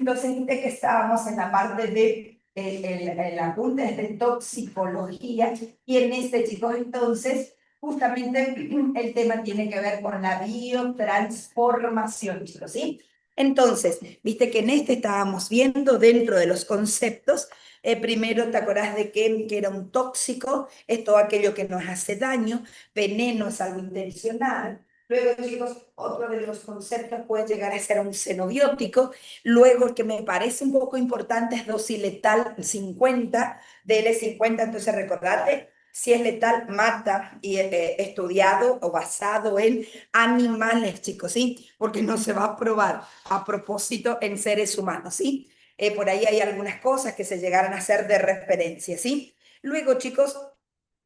Entonces, viste que estábamos en la parte de el apunte de toxicología y en este, chicos, entonces, justamente el tema tiene que ver con la biotransformación, chicos, ¿sí? Entonces, viste que en este estábamos viendo dentro de los conceptos, primero te acordás de que era un tóxico, es todo aquello que nos hace daño, veneno es algo intencional. Luego, chicos, otro de los conceptos puede llegar a ser un xenobiótico. Luego, el que me parece un poco importante es dosis letal 50, DL50. Entonces, recordate, si es letal, mata, y estudiado o basado en animales, chicos, ¿sí? Porque no se va a probar a propósito en seres humanos, ¿sí? Por ahí hay algunas cosas que se llegaran a hacer de referencia, ¿sí? Luego, chicos,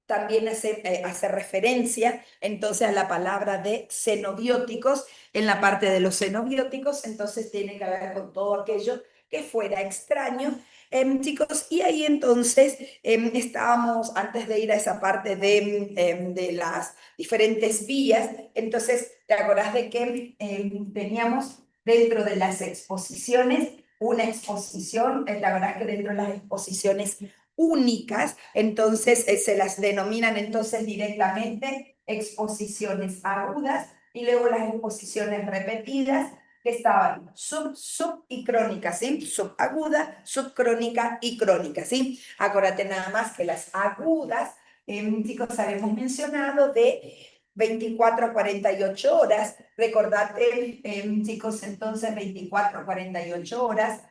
también hace referencia entonces a la palabra de xenobióticos. En la parte de los xenobióticos, entonces tiene que ver con todo aquello que fuera extraño. Chicos, y ahí entonces estábamos, antes de ir a esa parte de las diferentes vías, entonces, ¿te acordás de que teníamos dentro de las exposiciones una exposición? La verdad que dentro de las exposiciones únicas, entonces se las denominan entonces directamente exposiciones agudas, y luego las exposiciones repetidas que estaban sub y crónica, ¿sí? Subaguda, subcrónica y crónica, ¿sí? Acuérdate nada más que las agudas, chicos, habíamos mencionado de 24 a 48 horas, recordate, chicos, entonces 24 a 48 horas,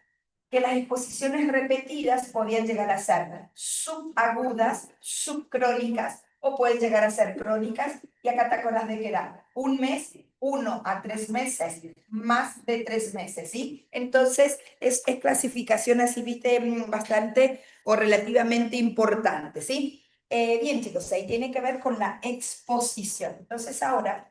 que las exposiciones repetidas podían llegar a ser subagudas, subcrónicas, o pueden llegar a ser crónicas, y acá te acuerdas de que era un mes, 1 a 3 meses, más de 3 meses, ¿sí? Entonces, es clasificación así, viste, bastante o relativamente importante, ¿sí? Bien, chicos, ahí tiene que ver con la exposición. Entonces, ahora,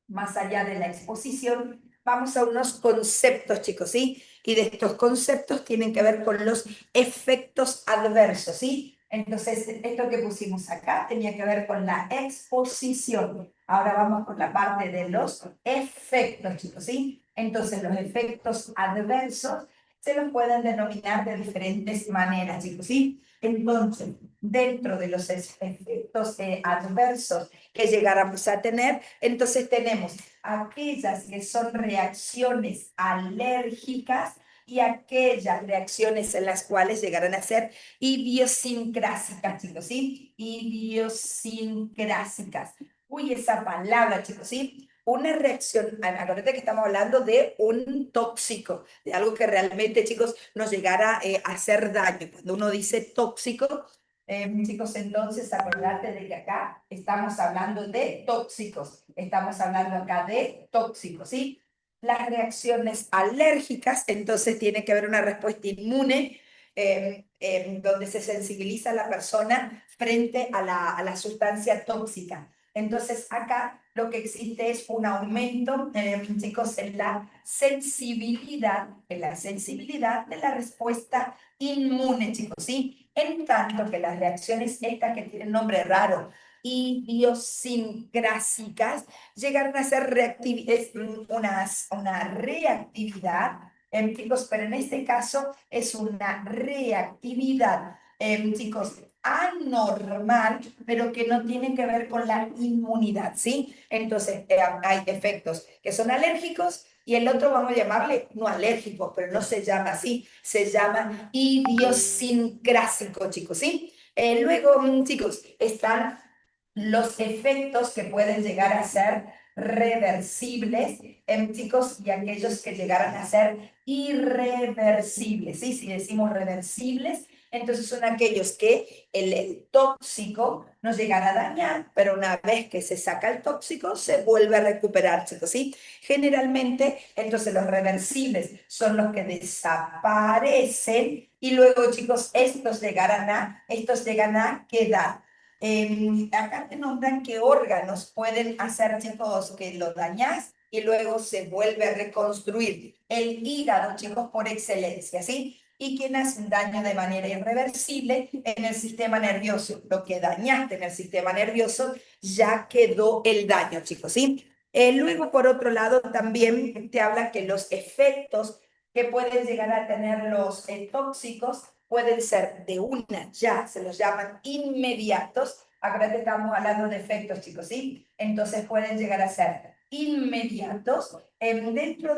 más allá de la exposición, vamos a unos conceptos, chicos, ¿sí? Y de estos conceptos tienen que ver con los efectos adversos, ¿sí? Entonces, esto que pusimos acá tenía que ver con la exposición. Ahora vamos con la parte de los efectos, chicos, ¿sí? Entonces, los efectos adversos se los pueden denominar de diferentes maneras, chicos, ¿sí? Entonces, dentro de los efectos adversos que llegáramos a tener, entonces tenemos aquellas que son reacciones alérgicas y aquellas reacciones en las cuales llegarán a ser idiosincrásicas, chicos, ¿sí? Idiosincrásicas. Uy, esa palabra, chicos, ¿sí? Una reacción, acuérdate que estamos hablando de un tóxico, de algo que realmente, chicos, nos llegara a hacer daño. Cuando uno dice tóxico, chicos, entonces acordate de que acá estamos hablando de tóxicos, estamos hablando acá de tóxicos, ¿sí? Las reacciones alérgicas, entonces tiene que haber una respuesta inmune donde se sensibiliza a la persona frente a la sustancia tóxica. Entonces acá lo que existe es un aumento, chicos, en la sensibilidad de la respuesta inmune, chicos, ¿sí? En tanto que las reacciones estas que tienen nombre raro, idiosincrásicas, llegaron a ser una reactividad, chicos, pero en este caso es una reactividad, chicos, anormal, pero que no tiene que ver con la inmunidad, ¿sí? Entonces, hay efectos que son alérgicos y el otro vamos a llamarle no alérgico, pero no se llama así, se llama idiosincrásico, chicos, ¿sí? Luego, chicos, están los efectos que pueden llegar a ser reversibles en chicos y aquellos que llegaran a ser irreversibles, ¿sí? Si decimos reversibles, entonces son aquellos que el tóxico nos llegará a dañar, pero una vez que se saca el tóxico, se vuelve a recuperar, chicos, ¿sí? Generalmente, entonces los reversibles son los que desaparecen y luego, chicos, estos llegan a quedar. Acá te nombran qué órganos pueden hacer, chicos, que lo dañas y luego se vuelve a reconstruir. El hígado, chicos, por excelencia, ¿sí? Y quien hace un daño de manera irreversible en el sistema nervioso. Lo que dañaste en el sistema nervioso ya quedó el daño, chicos, ¿sí? Luego, por otro lado, también te habla que los efectos que pueden llegar a tener los tóxicos pueden ser de una, ya se los llaman inmediatos. Acuérdate, estamos hablando de efectos, chicos, ¿sí? Entonces pueden llegar a ser inmediatos dentro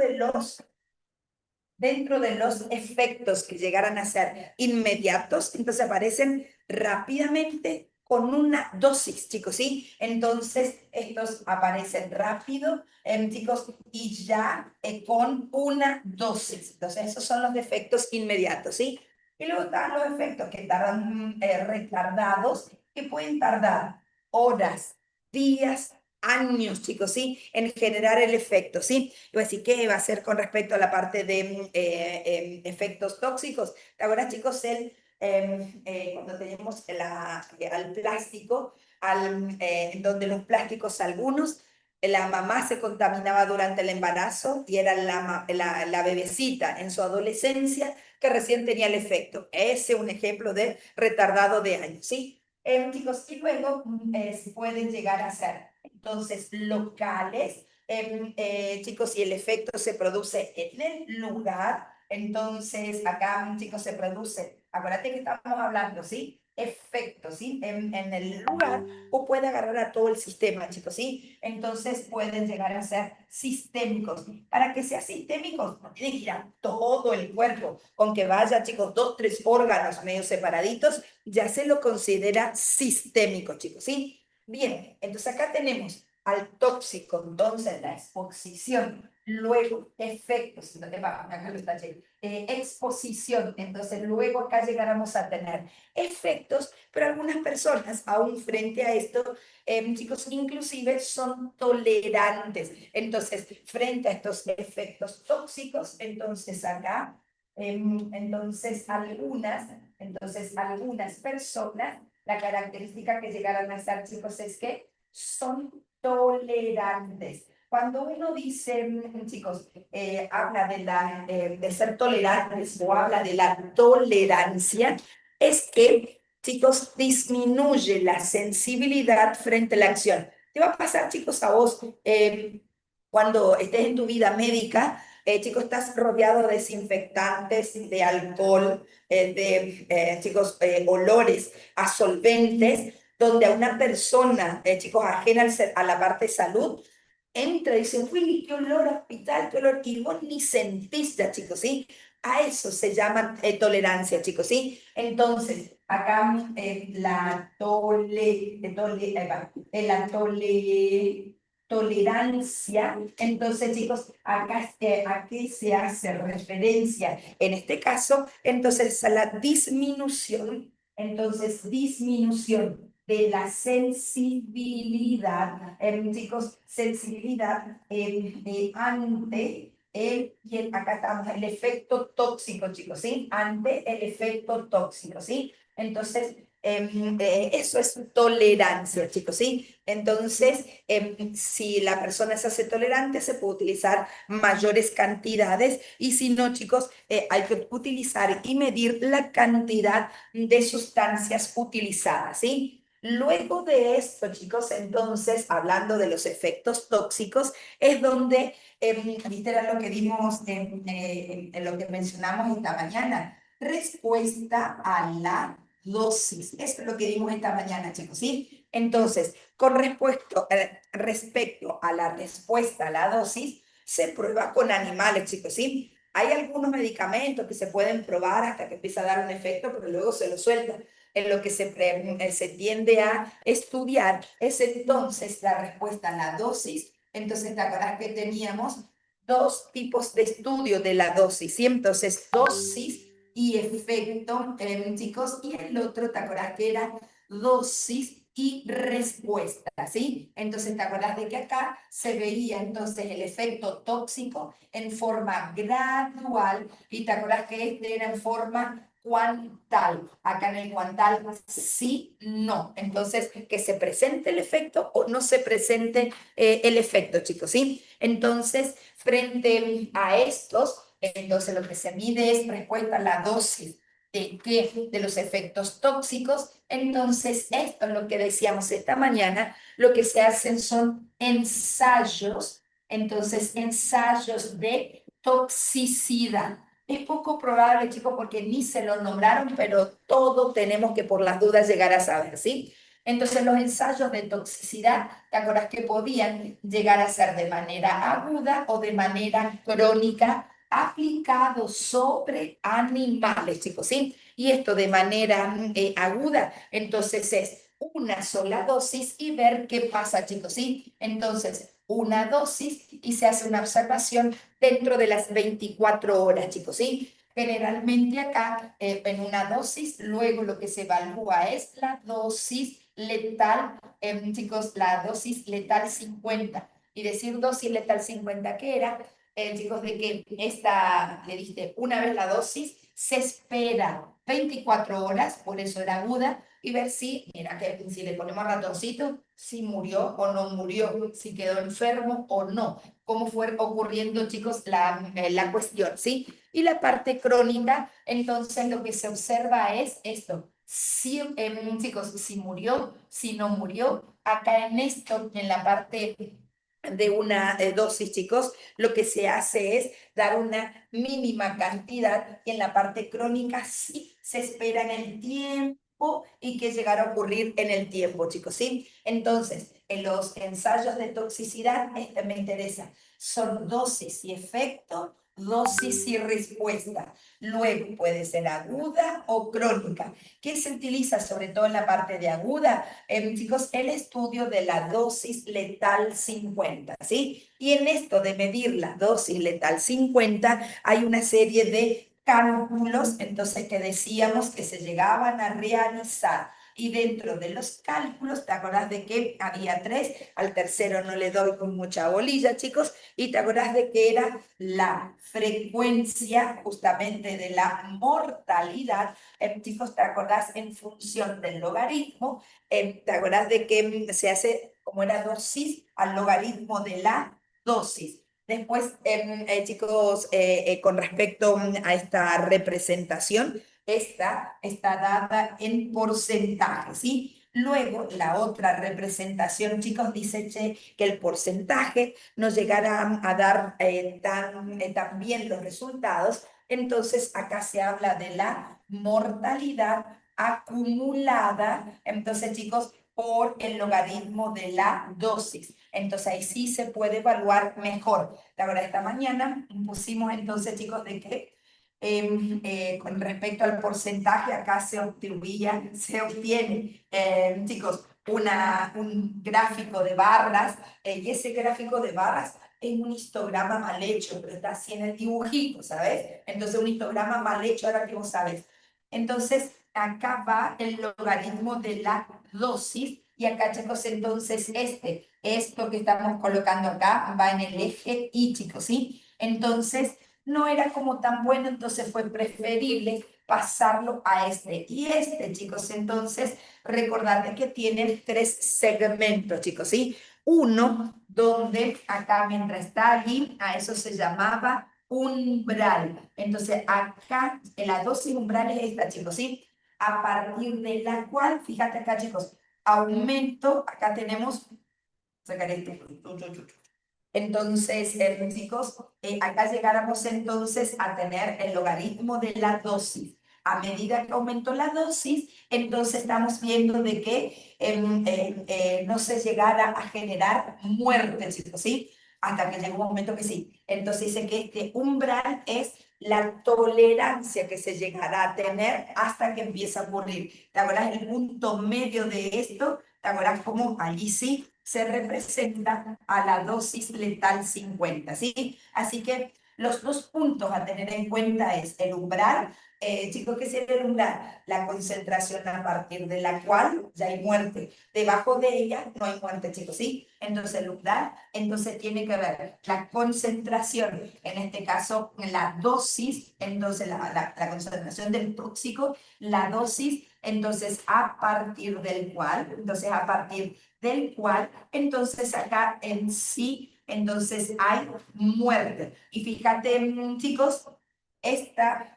de los efectos que llegaran a ser inmediatos, entonces aparecen rápidamente con una dosis, chicos, ¿sí? Entonces, estos aparecen rápido, chicos, y ya con una dosis. Entonces, esos son los efectos inmediatos, ¿sí? Y luego están los efectos que tardan retardados, que pueden tardar horas, días, años, chicos, ¿sí? En generar el efecto, ¿sí? Y voy a decir, ¿qué va a hacer con respecto a la parte de efectos tóxicos? Ahora, chicos, cuando tenemos al plástico, donde los plásticos algunos, la mamá se contaminaba durante el embarazo y era la bebecita en su adolescencia que recién tenía el efecto. Ese es un ejemplo de retardado de años, ¿sí? Chicos, y luego pueden llegar a ser entonces locales, chicos, si el efecto se produce en el lugar, entonces acá, chicos, se produce, acuérdate que estamos hablando, ¿sí? Efectos, ¿sí? En el lugar, o puede agarrar a todo el sistema, chicos, ¿sí? Entonces pueden llegar a ser sistémicos. Para que sea sistémicos, no tiene que ir a todo el cuerpo, con que vaya, chicos, 2, 3 órganos medio separaditos, ya se lo considera sistémico, chicos, ¿sí? Bien, entonces acá tenemos al tóxico, entonces la exposición, luego efectos, entonces, acá lo taché, exposición, entonces luego acá llegáramos a tener efectos, pero algunas personas aún frente a esto, chicos, inclusive son tolerantes, entonces frente a estos efectos tóxicos, entonces acá, entonces algunas personas la característica que llegaron a ser, chicos, es que son tolerantes. Cuando uno dice, chicos, habla de ser tolerantes o habla de la tolerancia, es que, chicos, disminuye la sensibilidad frente a la acción. Te va a pasar, chicos, a vos, cuando estés en tu vida médica, chicos, estás rodeado de desinfectantes, de alcohol, chicos, olores a solventes, donde a una persona, chicos, ajena a la parte de salud, entra y dice, uy, qué olor a hospital, qué olor, y vos ni sentís ya, chicos, ¿sí? A eso se llama tolerancia, chicos, ¿sí? Entonces, acá tolerancia, entonces, chicos, acá a qué se hace referencia en este caso, entonces a la disminución, entonces disminución de la sensibilidad, chicos, sensibilidad ante y acá estamos, el efecto tóxico, chicos, ¿sí? Ante el efecto tóxico, ¿sí? Entonces, eso es tolerancia, chicos, ¿sí? Entonces, si la persona se hace tolerante, se puede utilizar mayores cantidades y si no, chicos, hay que utilizar y medir la cantidad de sustancias utilizadas, ¿sí? Luego de esto, chicos, entonces, hablando de los efectos tóxicos, es donde, viste, era lo que dimos en lo que mencionamos esta mañana, respuesta a la dosis. Eso es lo que dimos esta mañana, chicos, ¿sí? Entonces, respecto a la respuesta a la dosis, se prueba con animales, chicos, ¿sí? Hay algunos medicamentos que se pueden probar hasta que empieza a dar un efecto, pero luego se lo suelta. En lo que se tiende a estudiar es entonces la respuesta a la dosis. Entonces, ¿te acuerdas que teníamos dos tipos de estudio de la dosis? ¿Sí? Entonces, dosis y efecto, chicos, y el otro, ¿te acuerdas que era dosis y respuesta? ¿Sí? Entonces, ¿te acuerdas de que acá se veía entonces el efecto tóxico en forma gradual y te acuerdas que este era en forma cuantal? Acá en el cuantal, sí, no. Entonces, que se presente el efecto o no se presente el efecto, chicos, ¿sí? Entonces, frente a estos, entonces lo que se mide es respuesta a la dosis de los efectos tóxicos. Entonces, esto es lo que decíamos esta mañana, lo que se hacen son ensayos, entonces ensayos de toxicidad. Es poco probable, chicos, porque ni se lo nombraron, pero todo tenemos que por las dudas llegar a saber, ¿sí? Entonces los ensayos de toxicidad, ¿te acuerdas que podían llegar a ser de manera aguda o de manera crónica aplicados sobre animales, chicos, ¿sí? Y esto de manera aguda, entonces es una sola dosis y ver qué pasa, chicos, ¿sí? Entonces, una dosis y se hace una observación dentro de las 24 horas, chicos, ¿sí? Generalmente acá, en una dosis, luego lo que se evalúa es la dosis letal, chicos, la dosis letal 50. Y decir dosis letal 50, ¿qué era? Chicos, de que esta, le diste una vez la dosis, se espera 24 horas, por eso era aguda, y ver si, mira, que si le ponemos ratoncito, si murió o no murió, si quedó enfermo o no, cómo fue ocurriendo, chicos, la cuestión, ¿sí? Y la parte crónica, entonces lo que se observa es esto. Si, chicos, si murió, si no murió, acá en esto, en la parte de una dosis, chicos, lo que se hace es dar una mínima cantidad y en la parte crónica sí se espera en el tiempo y que llegara a ocurrir en el tiempo, chicos, ¿sí? Entonces, en los ensayos de toxicidad, este me interesa, son dosis y efecto, dosis y respuesta. Luego puede ser aguda o crónica. ¿Qué se utiliza sobre todo en la parte de aguda? Chicos, el estudio de la dosis letal 50, ¿sí? Y en esto de medir la dosis letal 50 hay una serie de cálculos, entonces que decíamos que se llegaban a realizar. Y dentro de los cálculos, ¿te acordás de que había tres? Al tercero no le doy con mucha bolilla, chicos. Y te acordás de que era la frecuencia justamente de la mortalidad. Chicos, ¿te acordás en función del logaritmo? ¿Te acordás de que se hace como era dosis al logaritmo de la dosis? Después, chicos, con respecto a esta representación, esta está dada en porcentaje, ¿sí? Luego, la otra representación, chicos, dice que el porcentaje nos llegará a dar también los resultados. Entonces, acá se habla de la mortalidad acumulada, entonces, chicos, por el logaritmo de la dosis. Entonces, ahí sí se puede evaluar mejor. La verdad, esta mañana pusimos entonces, chicos, de que con respecto al porcentaje, acá se obtiene, chicos, un gráfico de barras, y ese gráfico de barras es un histograma mal hecho, pero está así en el dibujito, ¿sabes? Entonces, un histograma mal hecho, ahora que vos sabes. Entonces, acá va el logaritmo de la dosis, y acá, chicos, entonces esto que estamos colocando acá va en el eje Y, chicos, ¿sí? Entonces, no era como tan bueno, entonces fue preferible pasarlo a este. Y este, chicos, entonces, recordad que tiene tres segmentos, chicos, ¿sí? Uno, donde acá, mientras está allí, a eso se llamaba umbral. Entonces, acá, en la dosis umbral es esta, chicos, ¿sí? A partir de la cual, fíjate acá, chicos, aumento, acá tenemos, sacar este, entonces, chicos, acá llegáramos entonces a tener el logaritmo de la dosis. A medida que aumentó la dosis, entonces estamos viendo de que no se llegara a generar muerte, chicos, ¿sí? Hasta que llegó un momento que sí. Entonces dice que este umbral es la tolerancia que se llegará a tener hasta que empieza a ocurrir. ¿Te acuerdas el punto medio de esto? ¿Te acuerdas cómo allí sí se representa a la dosis letal 50, ¿sí? Así que los dos puntos a tener en cuenta es el umbral, chicos, ¿qué sería el umbral? La concentración a partir de la cual ya hay muerte. Debajo de ella no hay muerte, chicos, ¿sí? Entonces el umbral, entonces tiene que ver la concentración, en este caso la dosis, entonces la concentración del tóxico, la dosis, entonces a partir del cual, entonces acá en sí, entonces hay muerte. Y fíjate, chicos, esta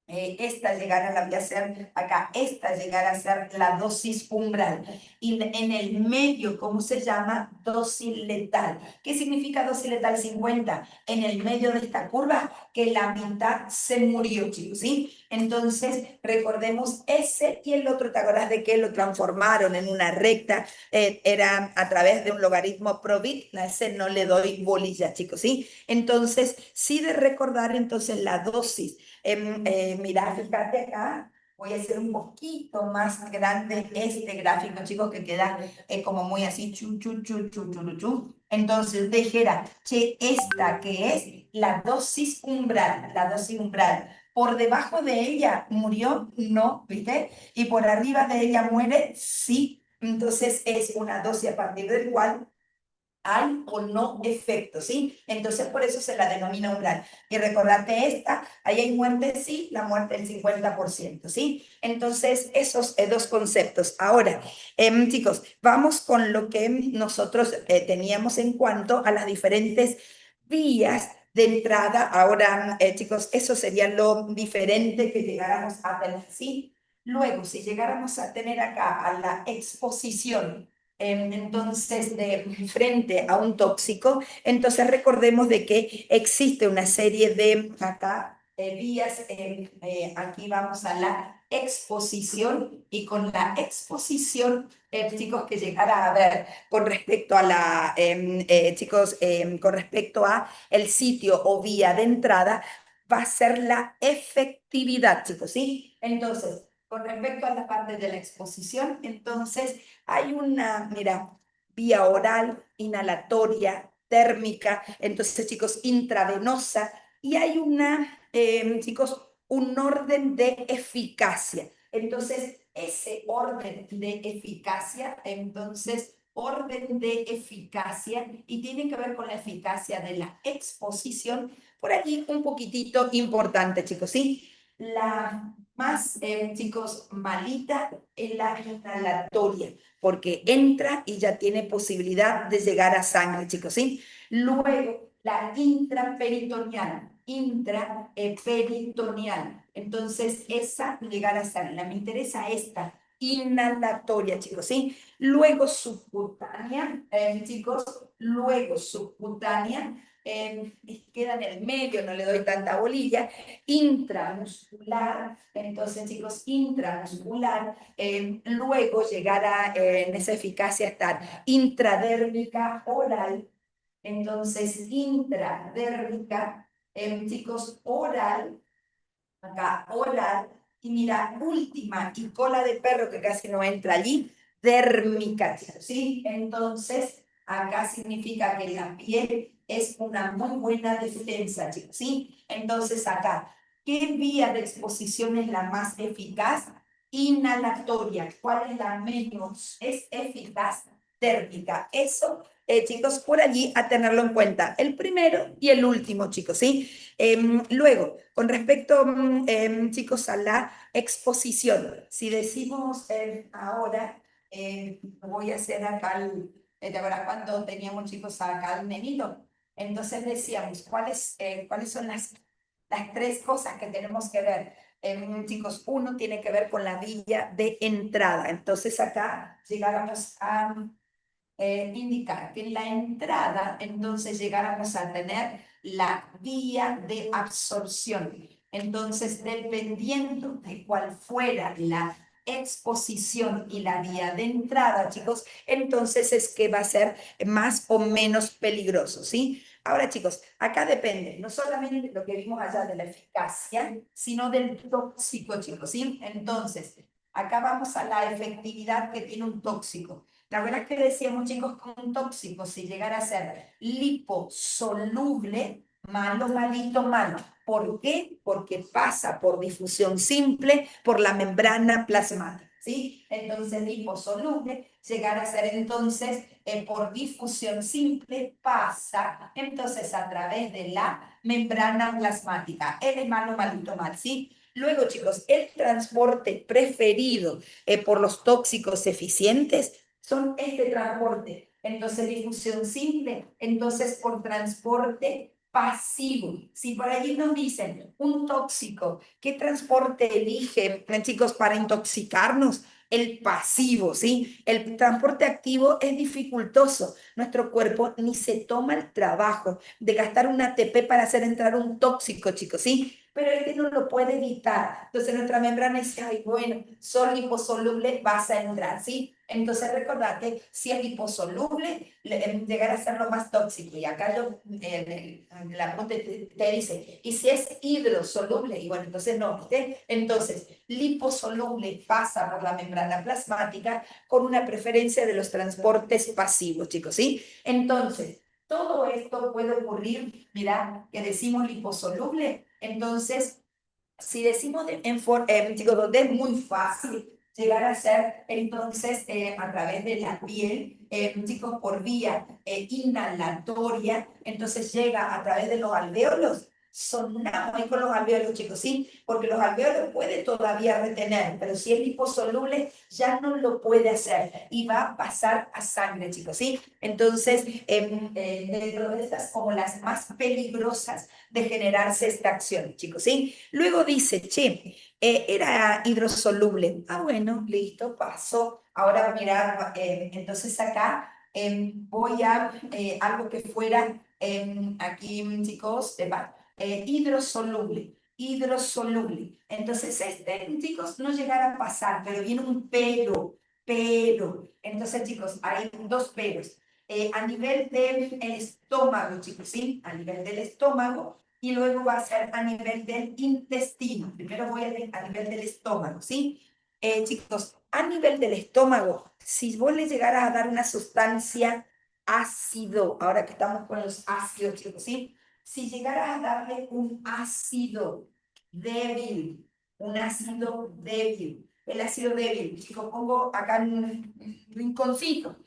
esta llegara, la voy a hacer acá, esta llegara a ser la dosis umbral. Y en el medio, ¿cómo se llama? Dosis letal. ¿Qué significa dosis letal 50? En el medio de esta curva, que la mitad se murió, chicos, ¿sí? Entonces, recordemos ese y el otro, ¿te acuerdas de que lo transformaron en una recta? Era a través de un logaritmo pro bit, a ese no le doy bolilla, chicos, ¿sí? Entonces, sí de recordar entonces la dosis. Mira, fíjate acá, voy a hacer un poquito más grande este gráfico, chicos, que queda como muy así, chu, chu, chu, chu, chu, chu, chu. Entonces, dijera, che, esta que es la dosis umbral, por debajo de ella murió, no, ¿viste? Y por arriba de ella muere, sí. Entonces, es una dosis a partir del cual hay o no efecto, ¿sí? Entonces, por eso se la denomina umbral. Y recordate esta, ahí hay muerte, sí, la muerte del 50%, ¿sí? Entonces, esos dos conceptos. Ahora, chicos, vamos con lo que nosotros teníamos en cuanto a las diferentes vías de entrada. Ahora, chicos, eso sería lo diferente que llegáramos a tener, ¿sí? Luego, si llegáramos a tener acá a la exposición, entonces de frente a un tóxico, entonces recordemos de que existe una serie de acá vías, aquí vamos a la exposición y con la exposición, chicos, que llegara a ver con respecto a la, chicos, con respecto a el sitio o vía de entrada, va a ser la efectividad, chicos, ¿sí? Entonces, con respecto a la parte de la exposición, entonces hay una, mira, vía oral, inhalatoria, térmica, entonces, chicos, intravenosa, y hay una, chicos, un orden de eficacia. Entonces, ese orden de eficacia, entonces, orden de eficacia, y tiene que ver con la eficacia de la exposición, por allí un poquitito importante, chicos, ¿sí? La más, chicos, malita es la inhalatoria, porque entra y ya tiene posibilidad de llegar a sangre, chicos, ¿sí? Luego, la intraperitoneal. Entonces, esa llegará a sangre. Me interesa esta, inhalatoria, chicos, ¿sí? Luego, subcutánea, chicos, luego subcutánea, queda en el medio, no le doy tanta bolilla, intramuscular, entonces chicos, intramuscular, luego llegar en esa eficacia estar intradérmica oral, entonces intradérmica, chicos, oral, acá oral, y mira, última, y cola de perro que casi no entra allí, dérmica, ¿sí? Entonces, acá significa que la piel es una muy buena defensa, chicos, ¿sí? Entonces, acá, ¿qué vía de exposición es la más eficaz? Inhalatoria. ¿Cuál es la menos? Es eficaz, térmica. Eso, chicos, por allí a tenerlo en cuenta. El primero y el último, chicos, ¿sí? Luego, con respecto, chicos, a la exposición, si decimos ahora, voy a hacer acá, ¿te acuerdas cuando teníamos, chicos, acá el nenito? Entonces decíamos, ¿cuáles son las tres cosas que tenemos que ver? Chicos, uno tiene que ver con la vía de entrada. Entonces acá llegáramos a indicar que en la entrada entonces llegáramos a tener la vía de absorción. Entonces, dependiendo de cuál fuera la exposición y la vía de entrada, chicos, entonces es que va a ser más o menos peligroso, ¿sí? Ahora, chicos, acá depende no solamente de lo que vimos allá de la eficacia, sino del tóxico, chicos, ¿sí? Entonces, acá vamos a la efectividad que tiene un tóxico. La verdad es que decíamos, chicos, que un tóxico, si llegara a ser liposoluble, malo, malito, malo. ¿Por qué? Porque pasa por difusión simple por la membrana plasmática, ¿sí? Entonces, liposoluble, llegar a ser entonces por difusión simple, pasa entonces a través de la membrana plasmática. Él es malo, malito, mal, ¿sí? Luego, chicos, el transporte preferido por los tóxicos eficientes son este transporte. Entonces, difusión simple, entonces por transporte pasivo. Si por allí nos dicen un tóxico, ¿qué transporte elige, chicos, para intoxicarnos? El pasivo, ¿sí? El transporte activo es dificultoso. Nuestro cuerpo ni se toma el trabajo de gastar un ATP para hacer entrar un tóxico, chicos, ¿sí? Pero el que no lo puede evitar. Entonces nuestra membrana dice, ay, bueno, son liposoluble, vas a entrar, ¿sí? Entonces recordate, si es liposoluble, llegar a ser lo más tóxico. Y acá yo, la pregunta te dice, ¿y si es hidrosoluble? Y bueno, entonces no, ¿viste? Entonces, liposoluble pasa por la membrana plasmática con una preferencia de los transportes pasivos, chicos, ¿sí? Entonces, todo esto puede ocurrir, mira, que decimos liposoluble, entonces, si decimos chicos, donde es muy fácil llegar a ser, entonces, a través de la piel, chicos, por vía inhalatoria, entonces llega a través de los alvéolos. Sonamos ahí con los alvéolos, chicos, ¿sí? Porque los alvéolos puede todavía retener, pero si es liposoluble, ya no lo puede hacer y va a pasar a sangre, chicos, ¿sí? Entonces, dentro de estas como las más peligrosas de generarse esta acción, chicos, ¿sí? Luego dice, che, era hidrosoluble. Ah, bueno, listo, pasó. Ahora, mira, entonces acá voy a algo que fuera aquí, chicos, hidrosoluble. Hidrosoluble. Entonces, chicos, no llegará a pasar, pero viene un pero. Entonces, chicos, hay dos peros. A nivel del estómago, chicos, ¿sí? A nivel del estómago, y luego va a ser a nivel del intestino. Primero voy a nivel del estómago, ¿sí? Chicos, a nivel del estómago, si vos le llegaras a dar una sustancia ácido, ahora que estamos con los ácidos, chicos, ¿sí? Si llegaras a darle un ácido débil, el ácido débil, chicos, pongo acá en un rinconcito,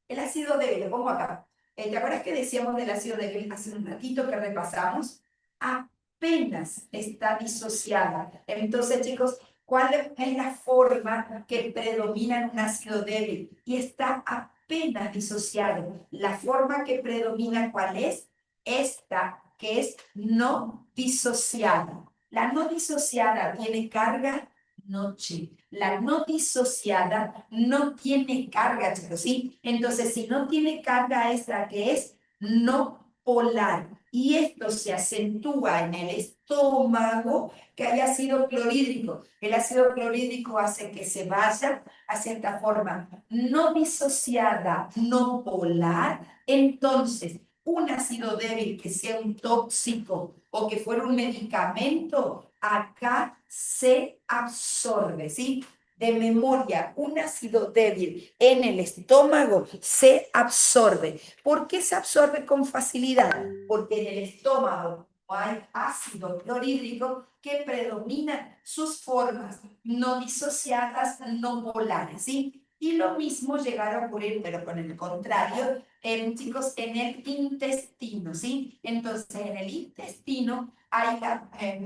el ácido débil, lo pongo acá. ¿Te acuerdas que decíamos del ácido débil hace un ratito que repasamos? Apenas está disociada. Entonces, chicos, ¿cuál es la forma que predomina en un ácido débil? Y está apenas disociado. La forma que predomina, ¿cuál es? Esta, que es no disociada. La no disociada tiene carga noche. La no disociada no tiene carga, chicos, ¿sí? Entonces, si no tiene carga esta que es no polar, y esto se acentúa en el estómago, que hay ácido clorhídrico. El ácido clorhídrico hace que se vaya a cierta forma no disociada, no polar. Entonces, un ácido débil que sea un tóxico o que fuera un medicamento, acá se absorbe, ¿sí? De memoria, un ácido débil en el estómago se absorbe. ¿Por qué se absorbe con facilidad? Porque en el estómago hay ácido clorhídrico que predomina sus formas no disociadas, no polares, ¿sí? Y lo mismo llegará a ocurrir, pero con el contrario, chicos, en el intestino, ¿sí? Entonces, en el intestino, hay,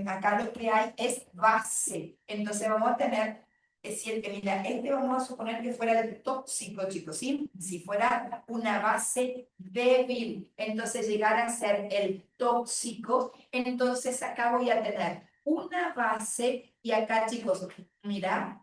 acá lo que hay es base. Entonces, vamos a tener, es decir, que mira, vamos a suponer que fuera el tóxico, chicos, ¿sí? Si fuera una base débil, entonces llegar a ser el tóxico, entonces acá voy a tener una base y acá, chicos, mira,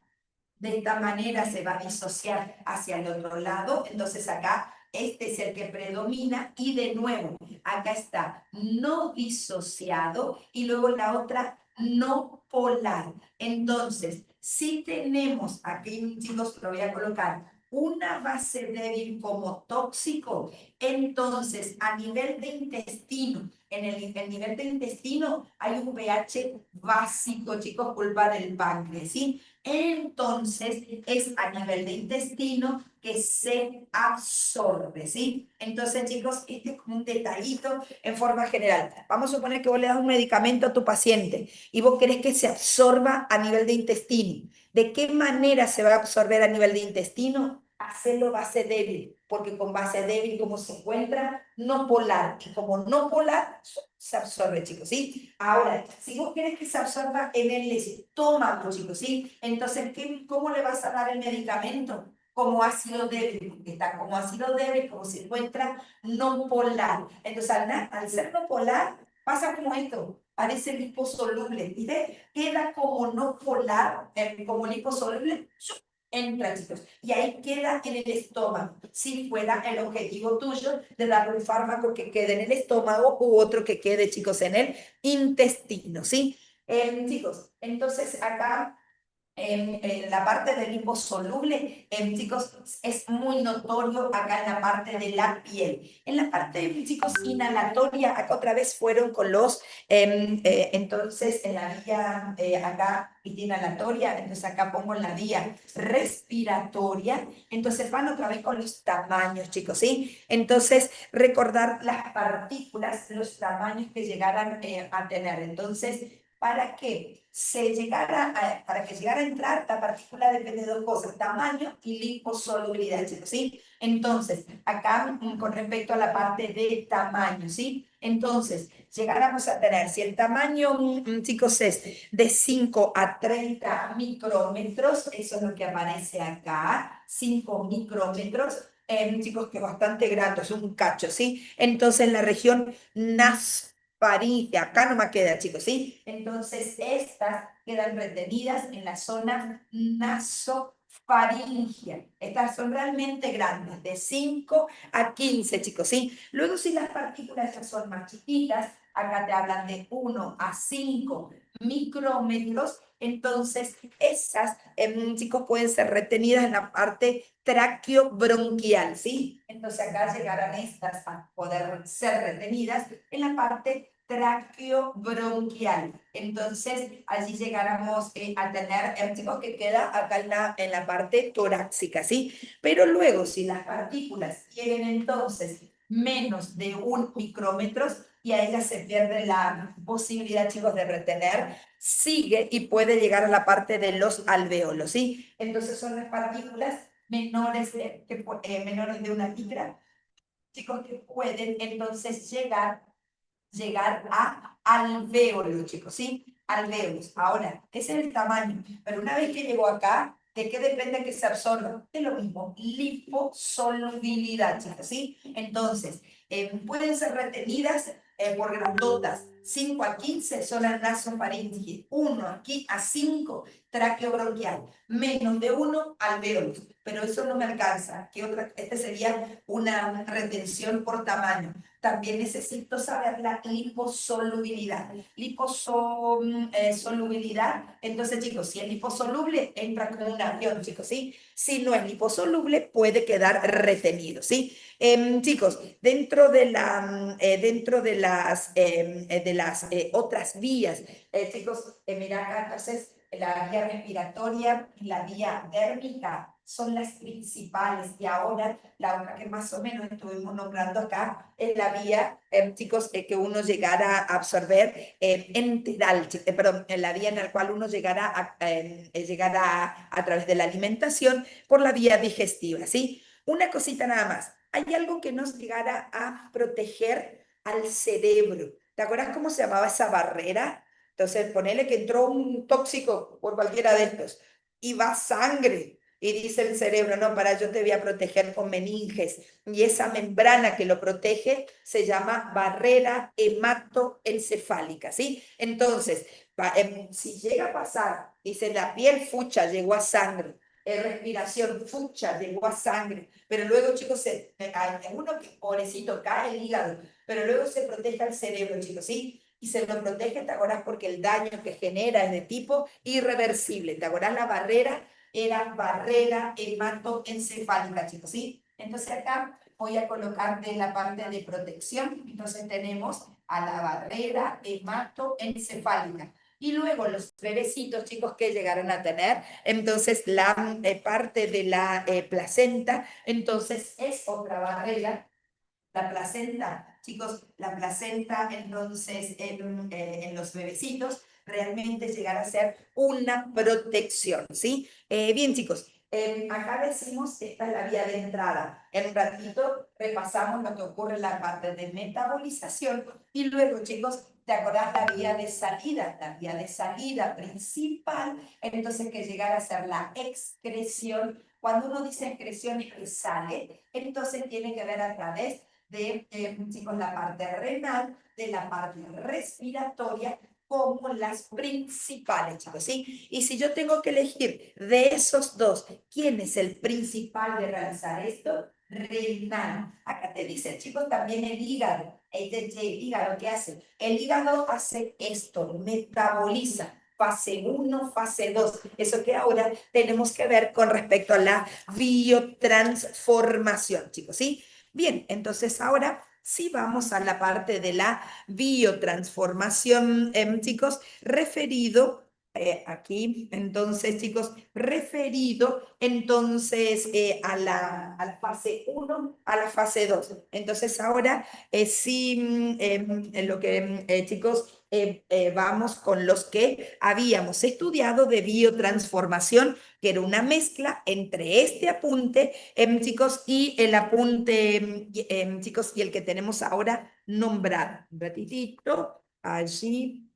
de esta manera se va a disociar hacia el otro lado, entonces acá este es el que predomina y de nuevo, acá está no disociado y luego la otra no polar. Entonces, si tenemos aquí, chicos, lo voy a colocar, una base débil como tóxico, entonces a nivel de intestino, en el nivel de intestino hay un pH básico, chicos, culpa del páncreas, ¿sí? Entonces es a nivel de intestino que se absorbe, ¿sí? Entonces, chicos, este es como un detallito en forma general. Vamos a suponer que vos le das un medicamento a tu paciente y vos querés que se absorba a nivel de intestino. ¿De qué manera se va a absorber a nivel de intestino? Hacerlo base débil, porque con base débil, como se encuentra, no polar. Y como no polar, se absorbe, chicos, ¿sí? Ahora, si vos querés que se absorba en el estómago, chicos, ¿sí? Entonces, ¿cómo le vas a dar el medicamento? como ácido débil, porque está como ácido débil, como se encuentra no polar. Entonces, al ser no polar, pasa como esto, parece liposoluble, ¿viste? Queda como no polar, como liposoluble, entra, chicos, y ahí queda en el estómago. Si fuera el objetivo tuyo de darle un fármaco que quede en el estómago u otro que quede, chicos, en el intestino, ¿sí? Chicos, entonces acá en la parte del liposoluble, chicos, es muy notorio acá en la parte de la piel. En la parte, chicos, inhalatoria, acá otra vez fueron con los, entonces en la vía acá, inhalatoria, entonces acá pongo en la vía respiratoria, entonces van otra vez con los tamaños, chicos, ¿sí? Entonces, recordar las partículas, los tamaños que llegaran a tener. Entonces, para que llegara a entrar, la partícula depende de dos cosas, tamaño y liposolubilidad, chicos, ¿sí? Entonces, acá con respecto a la parte de tamaño, ¿sí? Entonces, llegáramos a tener, si el tamaño, chicos, es de 5 a 30 micrómetros, eso es lo que aparece acá, 5 micrómetros, chicos, que es bastante grande, es un cacho, ¿sí? Entonces, en la región faringe, acá no me queda, chicos, ¿sí? Entonces, estas quedan retenidas en la zona nasofaringea. Estas son realmente grandes, de 5 a 15, chicos, ¿sí? Luego, si las partículas ya son más chiquitas, acá te hablan de 1 a 5 micrómetros, entonces esas, chicos, pueden ser retenidas en la parte traqueobronquial, ¿sí? Entonces acá llegarán estas a poder ser retenidas en la parte traqueobronquial. Entonces, allí llegáramos a tener, chicos, que queda acá en la parte torácica, ¿sí? Pero luego, si las partículas tienen entonces menos de 1 micrómetro, y a ella se pierde la posibilidad, chicos, de retener, sigue y puede llegar a la parte de los alvéolos, ¿sí? Entonces, son las partículas menores de 1 micra, chicos, que pueden entonces llegar a alvéolos, chicos, ¿sí? Alvéolos. Ahora, ese es el tamaño, pero una vez que llegó acá, ¿de qué depende que se absorba? De lo mismo, liposolubilidad, chicos, ¿sí? Entonces, pueden ser retenidas por grandotas. 5 a 15 son las nasofaringes, 1 aquí a 5 traqueobronquial, menos de 1 alvéolos, pero eso no me alcanza. ¿Qué otra? Este sería una retención por tamaño. También necesito saber la liposolubilidad. Liposolubilidad, entonces, chicos, si es liposoluble, entra como un avión, chicos, ¿sí? Si no es liposoluble, puede quedar retenido, ¿sí? Chicos, dentro de las otras vías, chicos, mira acá, entonces, la vía respiratoria y la vía dérmica son las principales, y ahora la otra que más o menos estuvimos nombrando acá es la vía, chicos, que uno llegara a absorber enteral, perdón, en la vía en la cual uno llegara a través de la alimentación por la vía digestiva, ¿sí? Una cosita nada más, hay algo que nos llegara a proteger al cerebro. ¿Te acuerdas cómo se llamaba esa barrera? Entonces, ponele que entró un tóxico por cualquiera de estos y va sangre. Y dice el cerebro, no, para, yo te voy a proteger con meninges. Y esa membrana que lo protege se llama barrera hematoencefálica, ¿sí? Entonces, si llega a pasar, dice, la piel fucha llegó a sangre, respiración fucha llegó a sangre, pero luego, chicos, hay uno que pobrecito cae el hígado, pero luego se protege al cerebro, chicos, ¿sí? Y se lo protege, ¿te acuerdas? Porque el daño que genera es de tipo irreversible. ¿Te acuerdas? La barrera era barrera hematoencefálica, chicos, ¿sí? Entonces acá voy a colocar de la parte de protección, entonces tenemos a la barrera hematoencefálica. Y luego los bebecitos, chicos, que llegaron a tener, entonces la parte de la placenta, entonces es otra barrera. La placenta, chicos, la placenta entonces en los bebecitos realmente llegará a ser una protección, ¿sí? Bien, chicos, Acá decimos que esta es la vía de entrada. En un ratito repasamos lo que ocurre en la parte de metabolización y luego, chicos, ¿te acordás la vía de salida? La vía de salida principal, entonces que llegara a ser la excreción. Cuando uno dice excreción es que sale, entonces tiene que ver a través de, chicos, la parte renal, de la parte respiratoria, como las principales, chicos, ¿sí? Y si yo tengo que elegir de esos dos, ¿quién es el principal de realizar esto? Renal. Acá te dice, chicos, también el hígado. El hígado, ¿qué hace? El hígado hace esto, metaboliza. Fase 1, fase 2. Eso que ahora tenemos que ver con respecto a la biotransformación, chicos, ¿sí? Bien, entonces ahora sí vamos a la parte de la biotransformación, chicos, referido aquí, entonces, chicos, referido entonces a la fase 1, a la fase 2. Entonces, ahora sí, en lo que, chicos, vamos con los que habíamos estudiado de biotransformación, que era una mezcla entre este apunte, chicos, y el apunte, chicos, y el que tenemos ahora nombrado. Un ratitito, allí,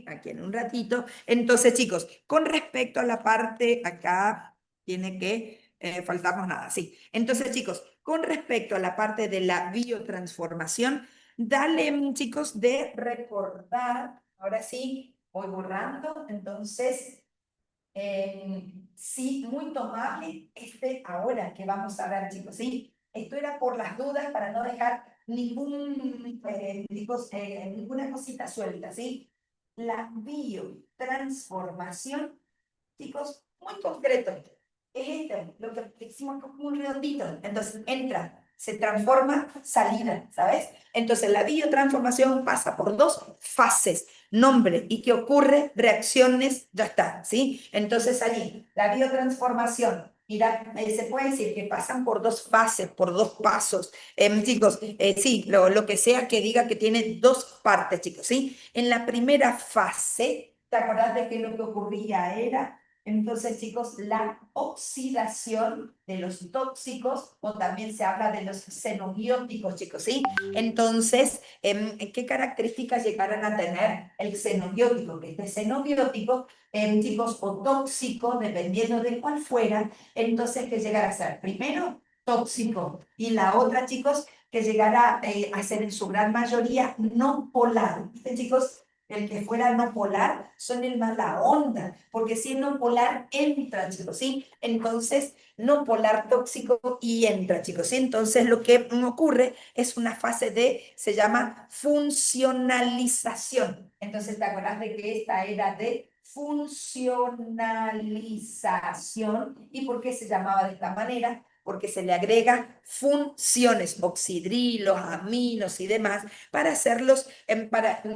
aquí en un ratito. Entonces, chicos, con respecto a la parte acá, tiene que faltarnos nada, sí. Entonces, chicos, con respecto a la parte de la biotransformación, dale, chicos, de recordar, ahora sí, voy borrando, entonces, sí, muy tomable ahora que vamos a ver, chicos, sí. Esto era por las dudas para no dejar ninguna cosita suelta, ¿sí? La biotransformación, chicos, muy concreto. Es esto, lo que hicimos como un redondito. Entonces entra, se transforma, salida, ¿sabes? Entonces la biotransformación pasa por dos fases. Nombre y qué ocurre, reacciones, ya está, ¿sí? Entonces allí, la biotransformación, mira, se puede decir que pasan por dos fases, por dos pasos. Chicos, sí, lo que sea que diga que tiene dos partes, chicos, ¿sí? En la primera fase, ¿te acordás de que lo que ocurría era? Entonces, chicos, la oxidación de los tóxicos, o también se habla de los xenobióticos, chicos, ¿sí? Entonces, ¿qué características llegarán a tener el xenobiótico? Que este xenobiótico, chicos, o tóxico, dependiendo de cuál fuera, entonces, ¿qué llegará a ser? Primero, tóxico, y la otra, chicos, que llegará a ser en su gran mayoría no polar. ¿Viste, chicos? El que fuera no polar son el mala onda, porque si es no polar entra, chicos, ¿sí? Entonces, no polar tóxico y entra, chicos, ¿sí? Entonces, lo que ocurre es una fase se llama funcionalización. Entonces, ¿te acuerdas de que esta era de funcionalización? ¿Y por qué se llamaba de esta manera? Porque se le agrega funciones, oxidrilos, aminos y demás, para hacerlos,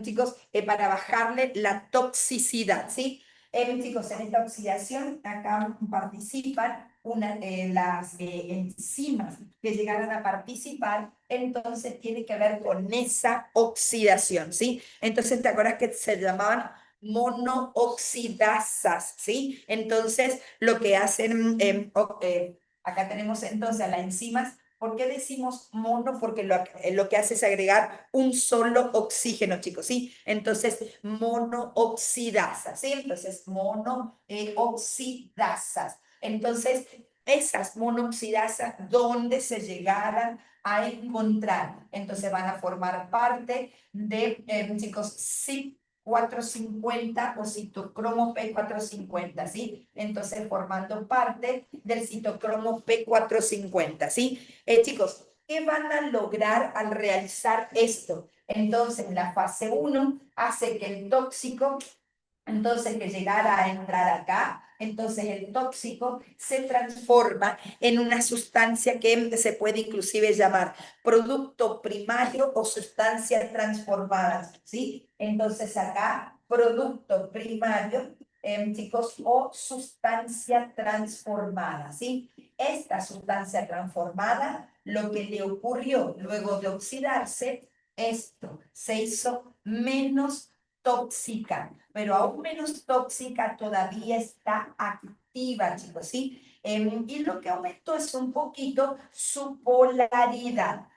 chicos, para bajarle la toxicidad, ¿sí? Chicos, en esta oxidación acá participan las enzimas que llegaron a participar, entonces tiene que ver con esa oxidación, ¿sí? Entonces, ¿te acuerdas que se llamaban monooxidasas, ¿sí? Entonces, lo que hacen, acá tenemos entonces a las enzimas. ¿Por qué decimos mono? Porque lo que hace es agregar un solo oxígeno, chicos, ¿sí? Entonces, monooxidasa, ¿sí? Entonces, monooxidasas. Entonces, esas monooxidasas, ¿dónde se llegaran a encontrar? Entonces, van a formar parte de, chicos, sí, 450 o citocromo P450, ¿sí? Entonces, formando parte del citocromo P450, ¿sí? Chicos, ¿qué van a lograr al realizar esto? Entonces, la fase 1 hace que el tóxico, entonces que llegara a entrar acá, entonces el tóxico se transforma en una sustancia que se puede inclusive llamar producto primario o sustancia transformada, ¿sí? Entonces acá, producto primario, chicos, o sustancia transformada, ¿sí? Esta sustancia transformada, lo que le ocurrió luego de oxidarse, esto se hizo menos tóxica, pero aún menos tóxica todavía está activa, chicos, ¿sí? Y lo que aumentó es un poquito su polaridad.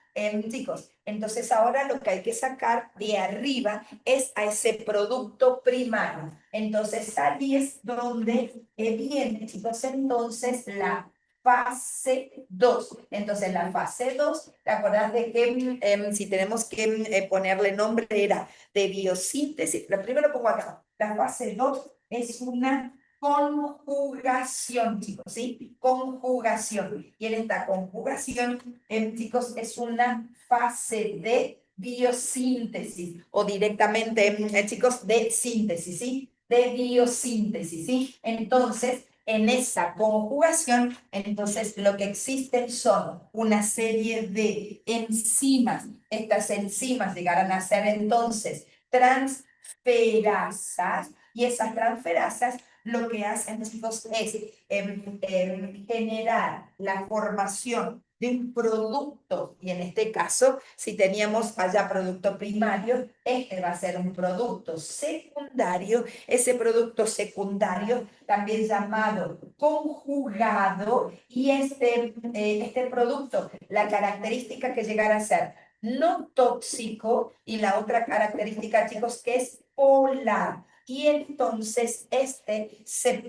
Chicos, entonces ahora lo que hay que sacar de arriba es a ese producto primario. Entonces ahí es donde viene, chicos, entonces la fase 2. Entonces la fase 2, ¿te acordás de que si tenemos que ponerle nombre era de biosíntesis? Pero primero pongo acá, la fase 2 es una conjugación, chicos, ¿sí? Conjugación. Y en esta conjugación, chicos, es una fase de biosíntesis o directamente, chicos, de síntesis, ¿sí? De biosíntesis, ¿sí? Entonces, en esa conjugación, entonces lo que existen son una serie de enzimas. Estas enzimas llegarán a ser entonces transferasas y esas transferasas lo que hacen, chicos, es generar la formación de un producto, y en este caso, si teníamos allá producto primario, este va a ser un producto secundario, ese producto secundario también llamado conjugado, y este producto, la característica que llegará a ser no tóxico, y la otra característica, chicos, que es polar. Y entonces este se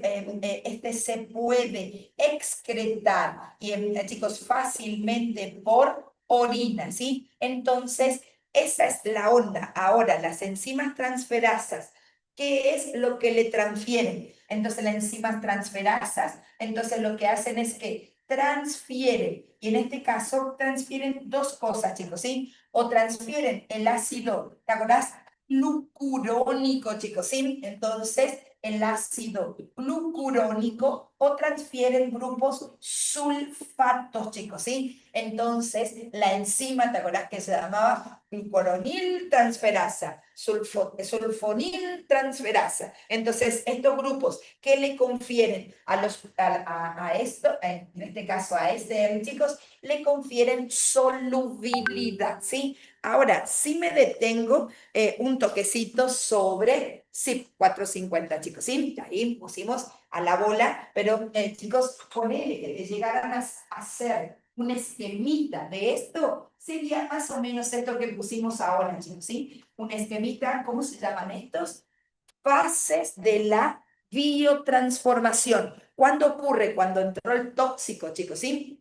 puede excretar, y, chicos, fácilmente por orina, ¿sí? Entonces, esa es la onda. Ahora, las enzimas transferasas, ¿qué es lo que le transfieren? Entonces, las enzimas transferasas, entonces lo que hacen es que transfieren, y en este caso transfieren dos cosas, chicos, ¿sí? O transfieren el ácido, ¿te acordás? Glucurónico, chicos, ¿sí? Entonces, el ácido glucurónico, o transfieren grupos sulfatos, chicos, ¿sí? Entonces, la enzima, ¿te acordás que se llamaba glucuronil transferasa, sulfonil transferasa? Entonces, estos grupos que le confieren a esto, en este caso a chicos, le confieren solubilidad, ¿sí? Ahora, si me detengo un toquecito sobre SIP 450, chicos, ¿sí? Ahí pusimos a la bola, pero chicos, ponele que llegaran a hacer un esquemita de esto, sería más o menos esto que pusimos ahora, chicos, ¿sí? Un esquemita, ¿cómo se llaman estos? Fases de la biotransformación. ¿Cuándo ocurre? Cuando entró el tóxico, chicos, ¿sí?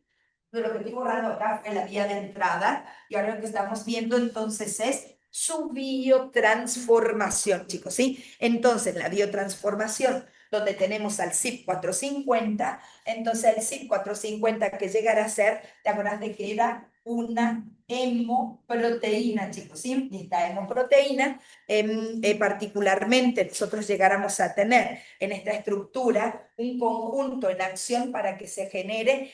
Lo que estoy borrando acá fue la vía de entrada, y ahora lo que estamos viendo entonces es su biotransformación, chicos, ¿sí? Entonces, la biotransformación, donde tenemos al CYP 450, entonces el CYP 450 que llegará a ser, ¿te acuerdas de que era una hemoproteína, chicos? ¿Sí? Y esta hemoproteína, particularmente, nosotros llegáramos a tener en esta estructura un conjunto en acción para que se genere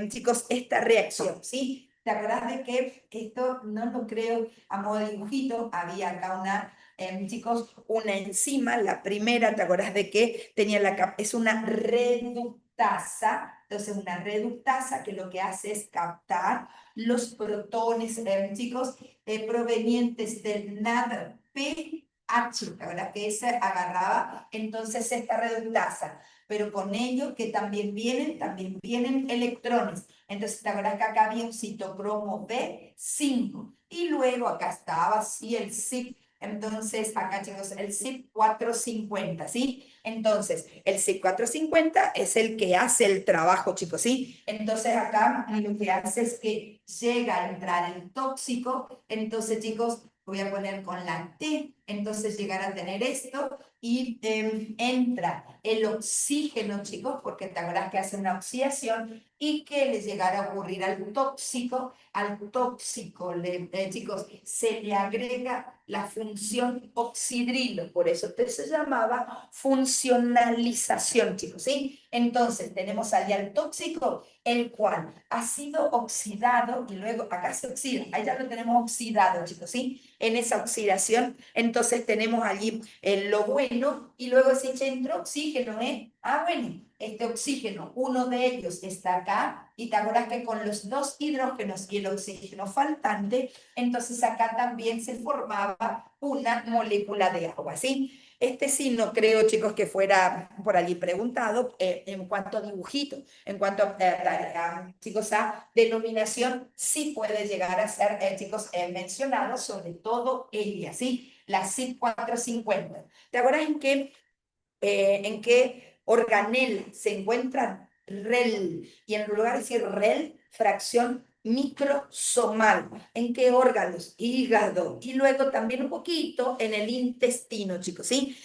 chicos, esta reacción, ¿sí? ¿Te acuerdas de que esto no lo creo a modo de dibujito? Había acá chicos, una enzima, la primera, ¿te acuerdas de que tenía es una reductasa? Entonces, una reductasa que lo que hace es captar los protones, chicos, provenientes del NADPH, la verdad que esa agarraba entonces esta reductasa, pero con ello que también vienen electrones. Entonces, te acuerdas que acá había un citocromo B5, y luego acá estaba así el CYP. Entonces, acá, chicos, el CYP 450, ¿sí? Entonces, el CYP 450 es el que hace el trabajo, chicos, ¿sí? Entonces, acá lo que hace es que llega a entrar el tóxico. Entonces, chicos, voy a poner con la T, entonces llegar a tener esto, y entra el oxígeno, chicos, porque te acuerdas que hace una oxidación, y que le llegara a ocurrir al tóxico, chicos, se le agrega la función oxidrilo, por eso se llamaba funcionalización, chicos, ¿sí? Entonces tenemos allá el tóxico, el cual ha sido oxidado, y luego acá se oxida, allá lo tenemos oxidado, chicos, ¿sí? En esa oxidación, entonces tenemos allí lo bueno, y luego se entra oxígeno, ¿eh? Ah, bueno, este oxígeno, uno de ellos está acá, y te acuerdas que con los dos hidrógenos y el oxígeno faltante, entonces acá también se formaba una molécula de agua, ¿sí? Este sí no creo, chicos, que fuera por allí preguntado en cuanto a dibujito, en cuanto chicos, a denominación, sí puede llegar a ser, chicos, mencionado, sobre todo ella, ¿sí? La CIP 450. ¿Te acuerdas en qué organel se encuentran? REL. Y en lugar de decir REL, fracción microsomal. ¿En qué órganos? Hígado. Y luego también un poquito en el intestino, chicos, ¿sí?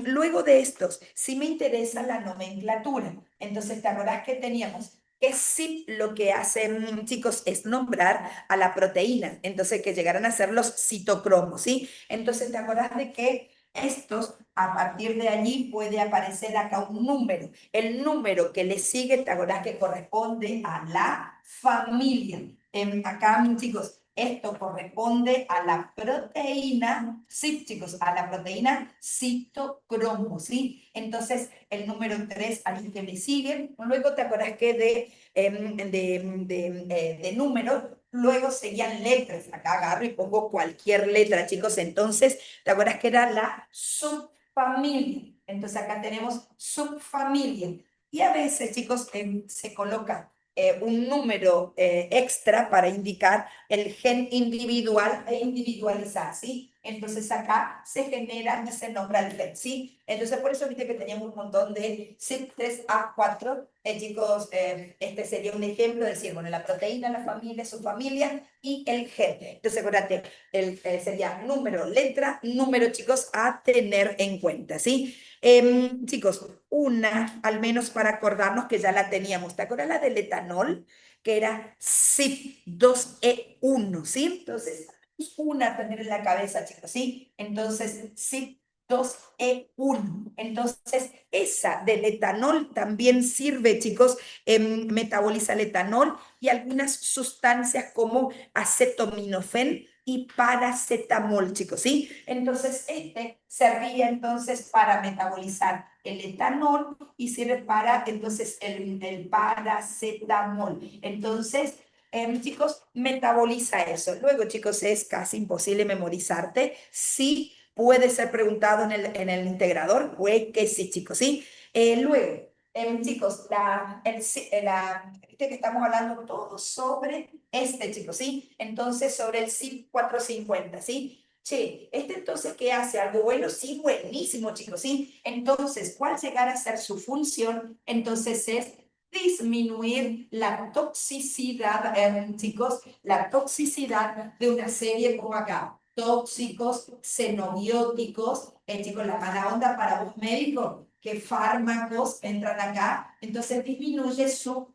Luego de estos, sí me interesa la nomenclatura. Entonces, ¿te acordás que teníamos? Que sí lo que hacen, chicos, es nombrar a la proteína. Entonces, que llegaran a ser los citocromos, ¿sí? Entonces, ¿te acordás de que estos, a partir de allí puede aparecer acá un número? El número que le sigue, te acordás que corresponde a la familia. Acá, chicos, esto corresponde a la proteína, sí, chicos, a la proteína citocromo, ¿sí? Entonces, el número 3 al que le sigue. Luego, ¿te acordás que de números, luego seguían letras? Acá agarro y pongo cualquier letra, chicos. Entonces, ¿te acuerdas que era la subfamilia? Entonces acá tenemos subfamilia. Y a veces, chicos, se coloca un número extra para indicar el gen individual e individualizar, ¿sí? Entonces acá se genera y se nombra el gen, ¿sí? Entonces por eso viste que teníamos un montón de CYP3A4, chicos, este sería un ejemplo de decir, bueno, la proteína, la familia, su familia y el gen. Entonces acuérdate, sería número, letra, número, chicos, a tener en cuenta, ¿sí? Chicos, una, al menos para acordarnos que ya la teníamos. ¿Te acuerdas la del etanol? Que era CYP2E1, ¿sí? Entonces, una a tener en la cabeza, chicos, ¿sí? Entonces, CYP2E1. Entonces, esa del etanol también sirve, chicos, metaboliza el etanol y algunas sustancias como acetaminofén y paracetamol, chicos, ¿sí? Entonces, este servía entonces para metabolizar el etanol y sirve para, entonces, el paracetamol. Entonces, chicos, metaboliza eso. Luego, chicos, es casi imposible memorizarte. Sí, puede ser preguntado en el integrador, puede que sí, chicos, ¿sí? Luego, chicos, viste que estamos hablando todo sobre chicos, ¿sí? Entonces, sobre el CIP 450, ¿sí? Che, entonces, ¿qué hace? ¿Algo bueno? Sí, buenísimo, chicos, ¿sí? Entonces, ¿cuál llegará a ser su función? Entonces, es disminuir la toxicidad, chicos, la toxicidad de una serie como acá. Tóxicos, xenobióticos, chicos, la mala onda para un médico, que fármacos entran acá, entonces disminuye su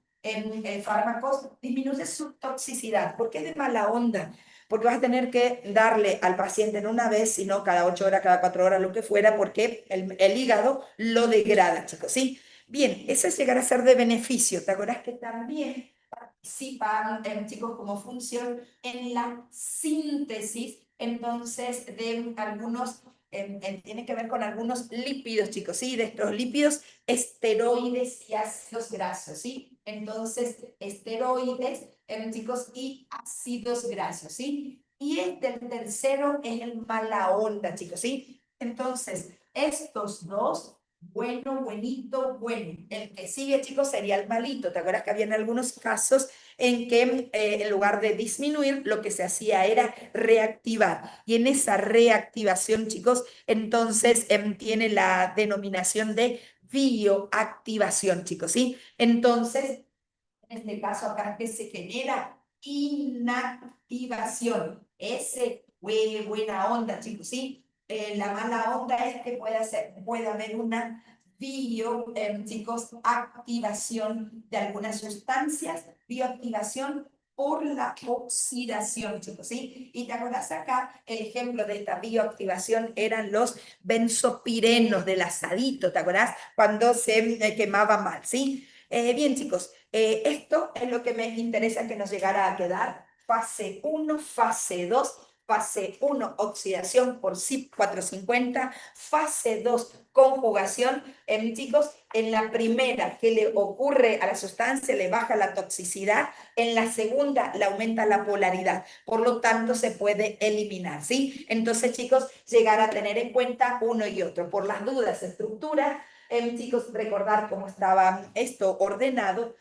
fármacos, disminuye su toxicidad. ¿Por qué de mala onda? Porque vas a tener que darle al paciente no una vez, sino cada 8 horas, cada 4 horas, lo que fuera, porque el hígado lo degrada, chicos, ¿sí? Bien, eso es llegar a ser de beneficio. ¿Te acuerdas que también participan, chicos, como función en la síntesis, entonces, de algunos, tiene que ver con algunos lípidos, chicos, ¿sí? De estos lípidos, esteroides y ácidos grasos, ¿sí? Entonces, esteroides, chicos, y ácidos grasos, ¿sí? Y el tercero es el mala onda, chicos, ¿sí? Entonces, estos dos, bueno, buenito, bueno. El que sigue, chicos, sería el malito. ¿Te acuerdas que había en algunos casos en que en lugar de disminuir, lo que se hacía era reactivar? Y en esa reactivación, chicos, entonces tiene la denominación de bioactivación, chicos, ¿sí? Entonces, en este caso acá que se genera inactivación. Ese fue buena onda, chicos, ¿sí? La mala onda es que puede haber una chicos, activación de algunas sustancias, bioactivación por la oxidación, chicos, ¿sí? Y te acordás acá, el ejemplo de esta bioactivación eran los benzopirenos del asadito, ¿te acordás? Cuando se quemaba mal, ¿sí? Bien, chicos, esto es lo que me interesa que nos llegara a quedar. Fase 1, fase 2, fase 1, oxidación por CYP450, fase 2, conjugación. Chicos, en la primera, que le ocurre a la sustancia, le baja la toxicidad, en la segunda, le aumenta la polaridad, por lo tanto, se puede eliminar, ¿sí? Entonces, chicos, llegar a tener en cuenta uno y otro. Por las dudas, estructura, chicos, recordar cómo estaba esto ordenado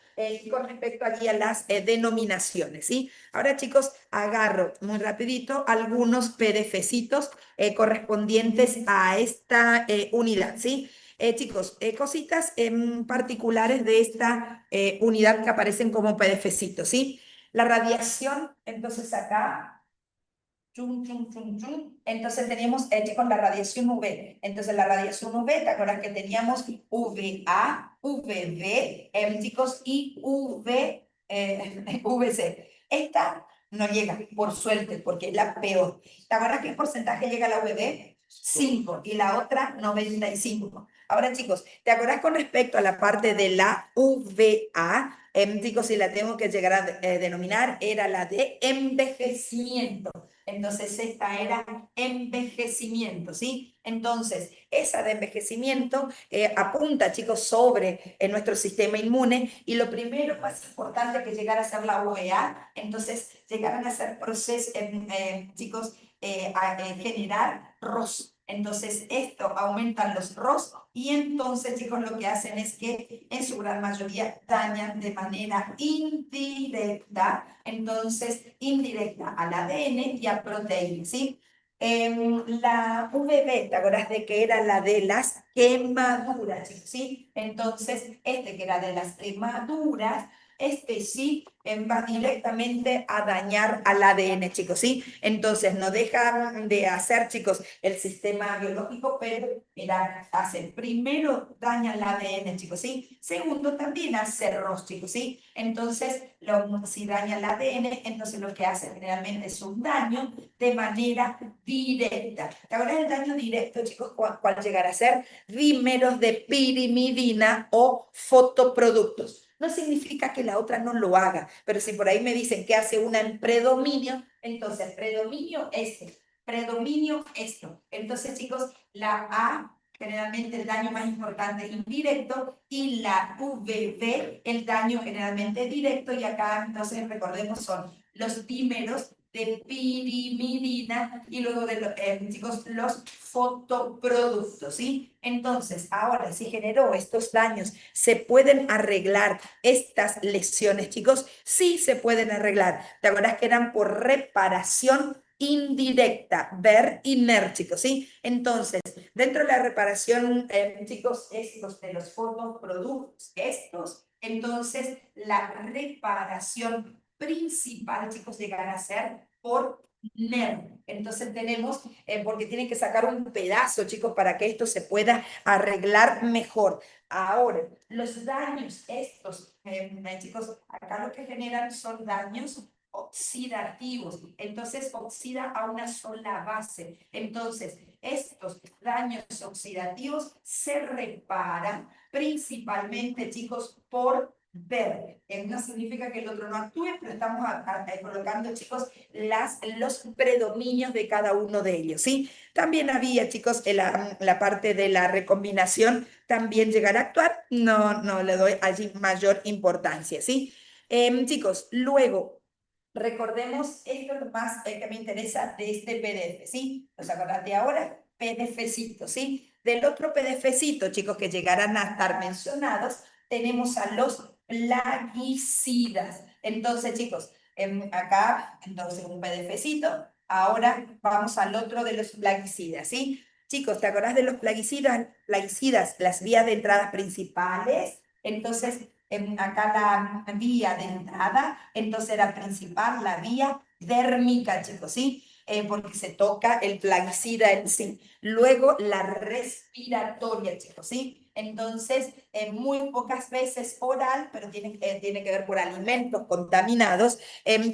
con respecto allí a las denominaciones, ¿sí? Ahora, chicos, agarro muy rapidito algunos PDFcitos correspondientes a esta unidad, ¿sí? Chicos, cositas particulares de esta unidad que aparecen como PDFcitos, ¿sí? La radiación, entonces acá chum, chum, chum, chum. Entonces teníamos, chicos, la radiación UV. Entonces la radiación UV, ¿te acuerdas que teníamos UVA, UVB, chicos, y VC? Esta no llega, por suerte, porque es la peor. ¿Te acuerdas qué porcentaje llega a la UVB? 5 y la otra 95. Ahora, chicos, ¿te acuerdas con respecto a la parte de la UVA? Chicos, si la tengo que llegar a denominar, era la de envejecimiento. Entonces, esta era envejecimiento, ¿sí? Entonces, esa de envejecimiento apunta, chicos, sobre nuestro sistema inmune y lo primero más importante que llegar a ser la UEA, entonces, llegaron a ser procesos, chicos, generar ROS. Entonces, esto aumentan los ROS y entonces, chicos, lo que hacen es que en su gran mayoría dañan de manera indirecta, entonces, indirecta al ADN y a proteínas, ¿sí? La VB, ¿te acuerdas de que era la de las quemaduras, chicos? ¿Sí? Entonces, que era de las quemaduras, sí va directamente a dañar al ADN, chicos, ¿sí? Entonces, no dejan de hacer, chicos, el sistema biológico, pero, mira, hace, primero daña el ADN, chicos, ¿sí? Segundo, también hace ROS, chicos, ¿sí? Entonces, si daña el ADN, entonces lo que hace generalmente es un daño de manera directa. ¿Te acuerdas del daño directo, chicos? ¿Cuál llegará a ser? Dímeros de pirimidina o fotoproductos. No significa que la otra no lo haga, pero si por ahí me dicen que hace una en predominio, entonces predominio predominio esto. Entonces, chicos, la A, generalmente el daño más importante es indirecto, y la VB, el daño generalmente directo, y acá, entonces, recordemos, son los dímeros de pirimidina y luego de chicos, los fotoproductos, ¿sí? Entonces, ahora, si generó estos daños, ¿se pueden arreglar estas lesiones, chicos? Sí se pueden arreglar. ¿Te acuerdas que eran por reparación indirecta, ver y ner, chicos, ¿sí? Entonces, dentro de la reparación, chicos, estos de los fotoproductos, entonces, la reparación principal, chicos, llegará a ser por NER. Entonces tenemos, porque tienen que sacar un pedazo, chicos, para que esto se pueda arreglar mejor. Ahora, los daños chicos, acá lo que generan son daños oxidativos. Entonces, oxida a una sola base. Entonces, estos daños oxidativos se reparan principalmente, chicos, por ver. No significa que el otro no actúe, pero estamos colocando, chicos, los predominios de cada uno de ellos, ¿sí? También había, chicos, la parte de la recombinación, también llegar a actuar, no le doy allí mayor importancia, ¿sí? Chicos, luego, recordemos esto es lo más que me interesa de este PDF, ¿sí? ¿Os acordás de ahora? PDFcito, ¿sí? Del otro PDFcito, chicos, que llegarán a estar mencionados, tenemos a los plaguicidas. Entonces, chicos, acá, entonces, un PDFcito. Ahora vamos al otro de los plaguicidas, ¿sí? Chicos, ¿te acordás de los plaguicidas? Plaguicidas, las vías de entrada principales. Entonces, acá la vía de entrada, entonces la principal, la vía dérmica, chicos, ¿sí? Porque se toca el plaguicida en sí. Luego la respiratoria, chicos, ¿sí? Entonces, muy pocas veces oral, pero tiene que ver por alimentos contaminados,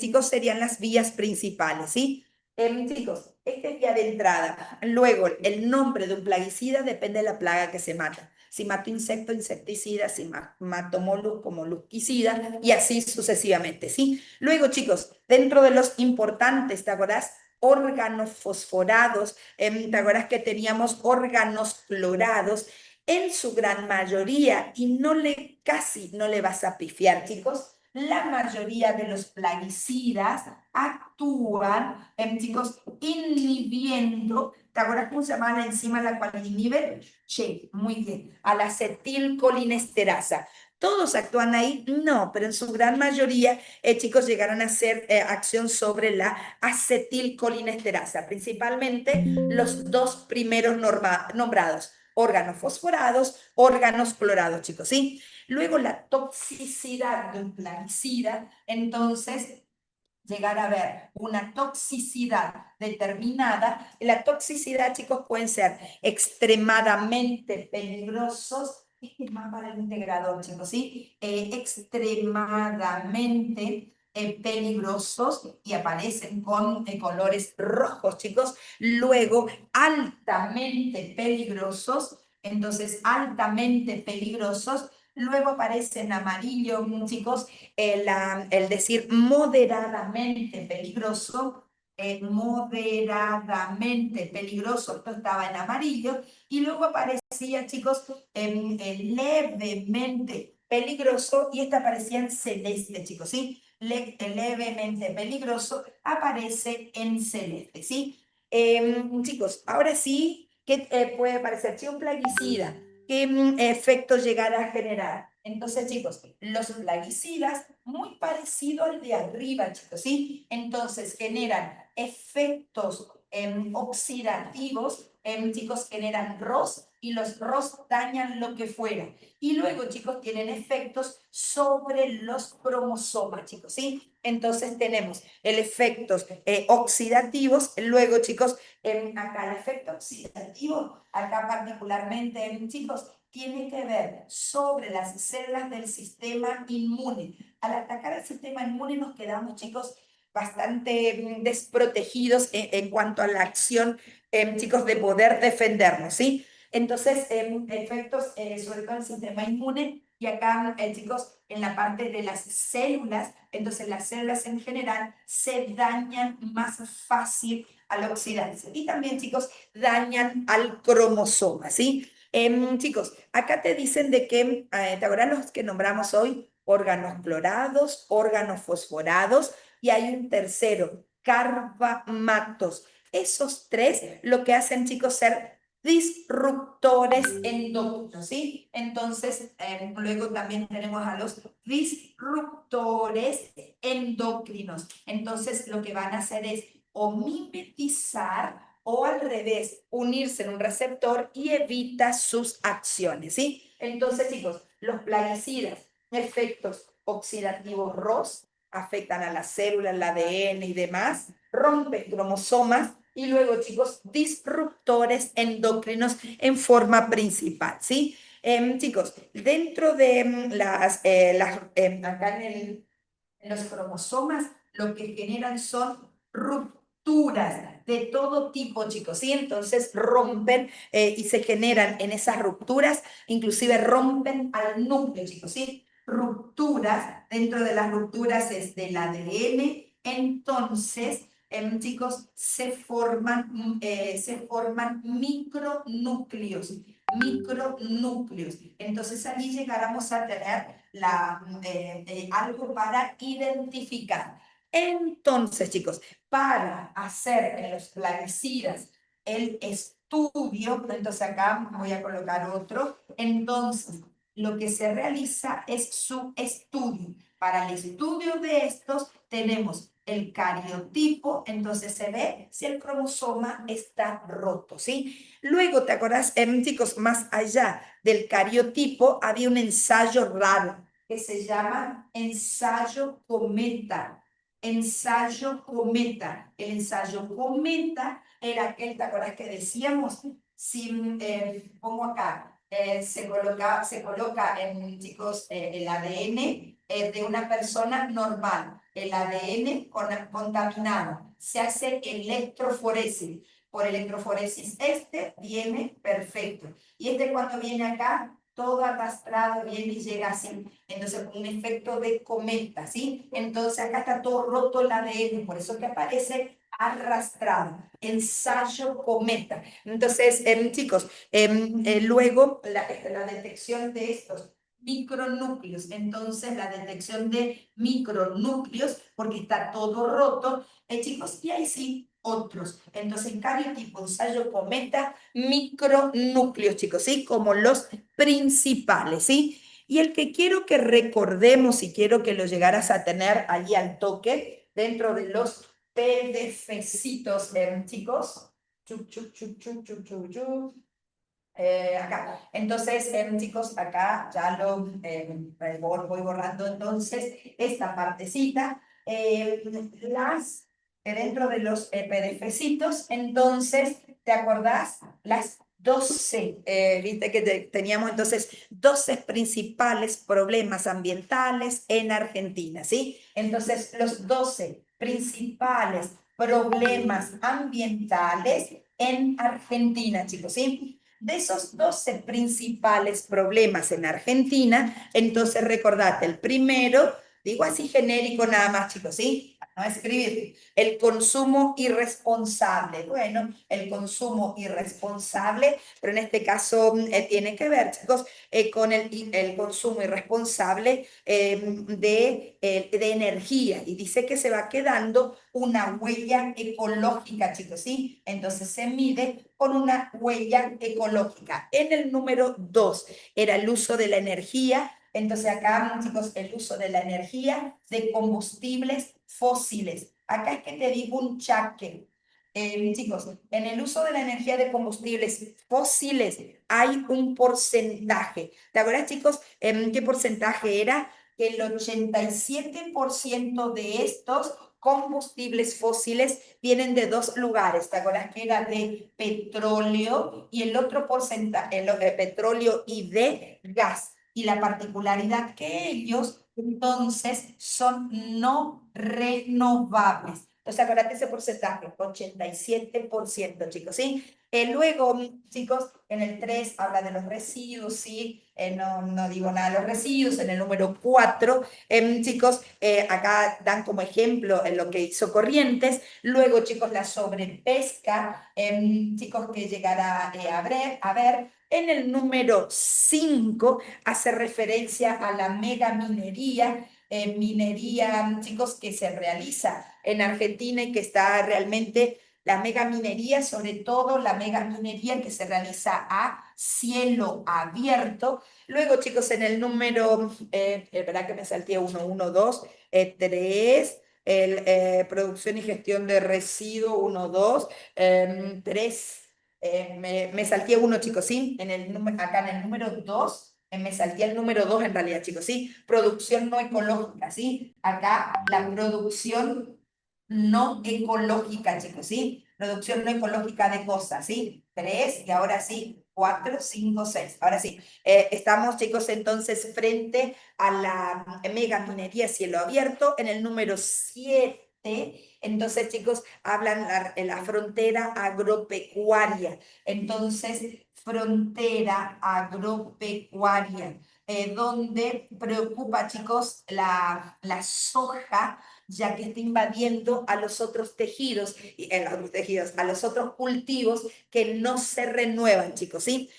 chicos, serían las vías principales, ¿sí? Chicos, esta es vía de entrada. Luego, el nombre de un plaguicida depende de la plaga que se mata. Si mato insecto, insecticida, si mato molusco, molusquicida, y así sucesivamente, ¿sí? Luego, chicos, dentro de los importantes, ¿te acordás? órganos fosforados, ¿te acuerdas que teníamos órganos clorados? En su gran mayoría, y casi no le vas a pifiar, chicos, la mayoría de los plaguicidas actúan, chicos, inhibiendo. ¿Te acuerdas cómo se llama la enzima la cual inhibe? Sí, muy bien, a la acetilcolinesterasa. ¿Todos actúan ahí? No, pero en su gran mayoría, chicos, llegaron a hacer acción sobre la acetilcolinesterasa, principalmente los dos primeros nombrados, órganos fosforados, órganos clorados, chicos, ¿sí? Luego la toxicidad de un plaguicida, entonces llegar a ver una toxicidad determinada. La toxicidad, chicos, pueden ser extremadamente peligrosos. Este es más para el integrador, chicos, ¿sí? Extremadamente peligrosos y aparecen con colores rojos, chicos. Luego, altamente peligrosos. Entonces, altamente peligrosos. Luego aparece en amarillo, chicos, el decir moderadamente peligroso, moderadamente peligroso, esto estaba en amarillo, y luego aparecía, chicos, levemente peligroso, y esta aparecía en celeste, chicos, ¿sí? Levemente peligroso aparece en celeste, ¿sí? Chicos, ahora sí, ¿qué puede parecer? Si un plaguicida, ¿qué efectos llegará a generar? Entonces, chicos, los plaguicidas, muy parecido al de arriba, chicos, ¿sí? Entonces, generan efectos oxidativos, chicos, generan ROS, y los ROS dañan lo que fuera. Y luego, chicos, tienen efectos sobre los cromosomas, chicos, ¿sí? Entonces, tenemos el efectos oxidativos. Luego, chicos, acá el efecto oxidativo, acá particularmente, chicos, tiene que ver sobre las células del sistema inmune. Al atacar el sistema inmune nos quedamos, chicos, bastante desprotegidos en cuanto a la acción, chicos, de poder defendernos, ¿sí? Entonces, efectos sobre todo en el sistema inmune, y acá, chicos, en la parte de las células, entonces las células en general se dañan más fácil al oxidarse. Y también, chicos, dañan al cromosoma, ¿sí? Chicos, acá te dicen de que, ¿te acuerdas los que nombramos hoy? Órganos clorados, órganos fosforados, y hay un tercero, carbamatos. Esos tres lo que hacen, chicos, ser disruptores endocrinos, ¿sí? Entonces, luego también tenemos a los disruptores endocrinos. Entonces, lo que van a hacer es o mimetizar o al revés, unirse en un receptor y evita sus acciones, ¿sí? Entonces, chicos, los plaguicidas, efectos oxidativos ROS, afectan a las células, el ADN y demás, rompen cromosomas, y luego, chicos, disruptores endocrinos en forma principal, ¿sí? Chicos, dentro de acá en los cromosomas, lo que generan son rupturas de todo tipo, chicos, ¿sí? Entonces rompen y se generan en esas rupturas, inclusive rompen al núcleo, chicos, ¿sí? Rupturas, dentro de las rupturas es del ADN, entonces, chicos, se forman micronúcleos, micronúcleos. Entonces allí llegáramos a tener algo para identificar. Entonces, chicos, para hacer en los plaguicidas el estudio, entonces acá voy a colocar otro, entonces lo que se realiza es su estudio. Para el estudio de estos tenemos el cariotipo, entonces se ve si el cromosoma está roto, ¿sí? Luego, ¿te acordás, chicos, más allá del cariotipo había un ensayo raro que se llama ensayo cometa? Ensayo cometa. El ensayo cometa era aquel, ¿te acordás que decíamos? Si pongo acá, se coloca en, chicos, el ADN de una persona normal, el ADN contaminado, se hace electroforesis. Por electroforesis, este viene perfecto. Y este cuando viene acá, todo arrastrado, viene y llega así. Entonces, un efecto de cometa, ¿sí? Entonces, acá está todo roto el ADN, por eso que aparece arrastrada, ensayo cometa. Entonces, chicos, luego la detección de estos micronúcleos, entonces la detección de micronúcleos, porque está todo roto, chicos, y ahí sí, otros. Entonces, cariotipo, ensayo cometa, micronúcleos, chicos, ¿sí? Como los principales, ¿sí? Y el que quiero que recordemos y quiero que lo llegaras a tener allí al toque, dentro de los PDFcitos, chicos. Chuc, chuc, chuc, chuc, chuc, chuc, chuc. Acá. Entonces, chicos, acá ya lo voy borrando entonces esta partecita. Dentro de los PDFcitos, entonces, ¿te acordás? Las 12, viste que teníamos entonces 12 principales problemas ambientales en Argentina, ¿sí? Entonces, los 12 principales problemas ambientales en Argentina, chicos, ¿sí? De esos 12 principales problemas en Argentina, entonces recordate, el primero, digo así genérico nada más, chicos, ¿sí? No escribir, el consumo irresponsable. Bueno, el consumo irresponsable, pero en este caso tiene que ver, chicos, con el consumo irresponsable de energía. Y dice que se va quedando una huella ecológica, chicos, ¿sí? Entonces se mide con una huella ecológica. En el número 2 era el uso de la energía. Entonces acá, chicos, el uso de la energía de combustibles fósiles. Acá es que te digo un chaque. Chicos, en el uso de la energía de combustibles fósiles hay un porcentaje. ¿Te acuerdas, chicos, qué porcentaje era? Que el 87% de estos combustibles fósiles vienen de dos lugares. ¿Te acuerdas que era de petróleo y el otro porcentaje, petróleo y de gas? Y la particularidad que ellos entonces son no renovables. Entonces, acuérdate ese porcentaje, 87%, chicos, ¿sí? Luego, chicos, en el 3 habla de los residuos, ¿sí? No digo nada de los residuos. En el número 4, chicos, acá dan como ejemplo en lo que hizo Corrientes. Luego, chicos, la sobrepesca, chicos, que llegará a ver. En el número 5 hace referencia a la megaminería, minería, chicos, que se realiza en Argentina y que está realmente la megaminería, sobre todo la megaminería que se realiza a cielo abierto. Luego, chicos, en el número, verdad que me salté 1, 1, 2, 3, producción y gestión de residuos, 1, 2, 3. Me salté uno, chicos, ¿sí? Acá en el número 2, me salté el número 2 en realidad, chicos, ¿sí? Producción no ecológica, ¿sí? Acá la producción no ecológica, chicos, ¿sí? Producción no ecológica de cosas, ¿sí? 3 y ahora sí, 4, 5, 6. Ahora sí, estamos, chicos, entonces frente a la megaminería cielo abierto. En el número 7, entonces, chicos, hablan la frontera agropecuaria. Entonces, frontera agropecuaria, donde preocupa, chicos, la soja, ya que está invadiendo a los otros tejidos, a los otros cultivos que no se renuevan, chicos, ¿sí?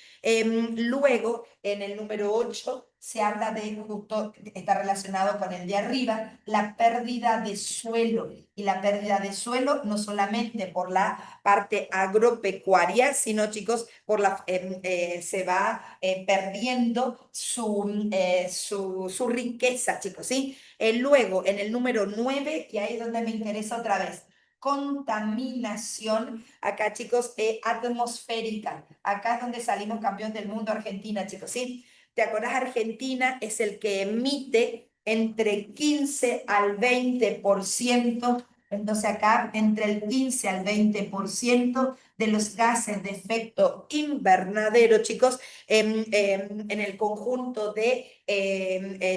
Luego, en el número 8, se habla de, justo está relacionado con el de arriba, la pérdida de suelo. Y la pérdida de suelo no solamente por la parte agropecuaria, sino, chicos, se va perdiendo su riqueza, chicos, ¿sí? Luego, en el número 9, y ahí es donde me interesa otra vez, contaminación, acá, chicos, atmosférica. Acá es donde salimos campeón del mundo, Argentina, chicos, ¿sí? ¿Te acordás? Argentina es el que emite entre 15 al 20%. Entonces acá entre el 15 al 20% de los gases de efecto invernadero, chicos, en el conjunto de,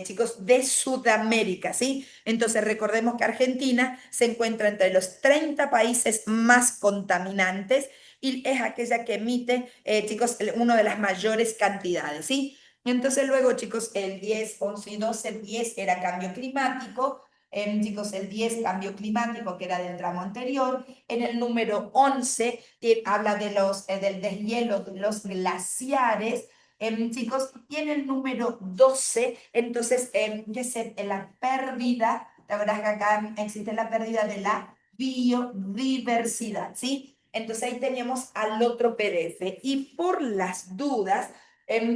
chicos, de Sudamérica, ¿sí? Entonces recordemos que Argentina se encuentra entre los 30 países más contaminantes y es aquella que emite, chicos, una de las mayores cantidades, ¿sí? Entonces luego, chicos, el 10, 11 y 12, el 10 era cambio climático, chicos, el 10, cambio climático, que era del tramo anterior. En el número 11, habla de del deshielo de los glaciares. Chicos, y en el número 12, entonces, que es la pérdida, la verdad es que acá existe la pérdida de la biodiversidad, ¿sí? Entonces ahí teníamos al otro PDF. Y por las dudas,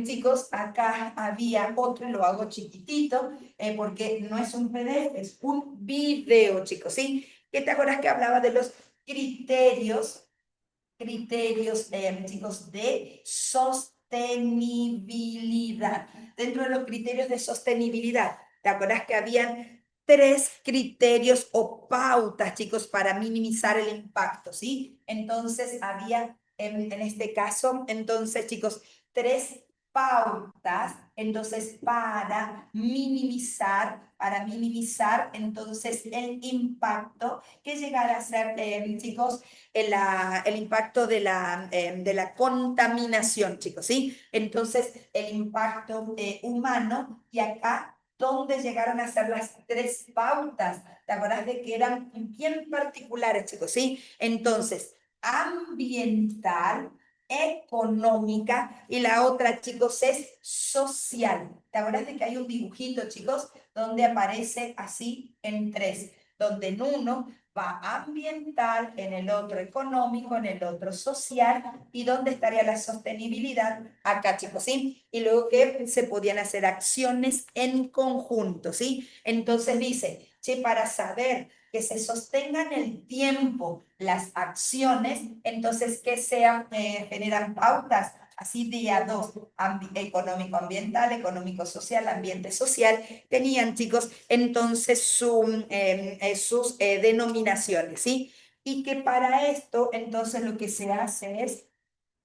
chicos, acá había otro, lo hago chiquitito, porque no es un PDF, es un video, chicos, ¿sí? ¿Qué te acuerdas que hablaba de los criterios, chicos, de sostenibilidad? Dentro de los criterios de sostenibilidad, ¿te acuerdas que habían 3 criterios o pautas, chicos, para minimizar el impacto, ¿sí? Entonces, había, en este caso, entonces, chicos, 3 pautas, entonces, para minimizar, entonces, el impacto que llegara a ser, chicos, el impacto de la contaminación, chicos, ¿sí? Entonces, el impacto humano, y acá, ¿dónde llegaron a ser las 3 pautas? ¿Te acuerdas de que eran bien particulares, chicos? ¿Sí? Entonces, ambiental, económica, y la otra, chicos, es social. ¿Te acuerdas de que hay un dibujito, chicos, donde aparece así en 3, donde en uno va ambiental, en el otro económico, en el otro social, y dónde estaría la sostenibilidad? Acá, chicos, ¿sí? Y luego que se podían hacer acciones en conjunto, ¿sí? Entonces dice, che, para saber que se sostengan el tiempo las acciones, entonces que sean, generan pautas, así día 2, económico-ambiental, económico-social, ambiente social, tenían, chicos, entonces sus denominaciones, ¿sí? Y que para esto, entonces, lo que se hace es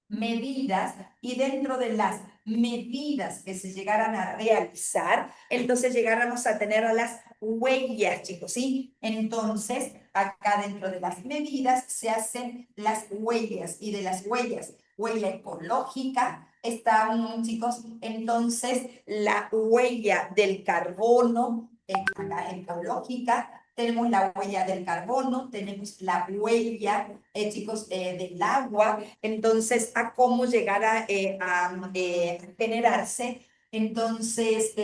medidas, y dentro de las medidas que se llegaran a realizar, entonces llegáramos a tener a las huellas, chicos, ¿sí? Entonces, acá dentro de las medidas se hacen las huellas, y de las huellas, huella ecológica, está, chicos, entonces la huella del carbono, acá ecológica, tenemos la huella del carbono, tenemos la huella, chicos, del agua, entonces a cómo llegar a generarse, entonces,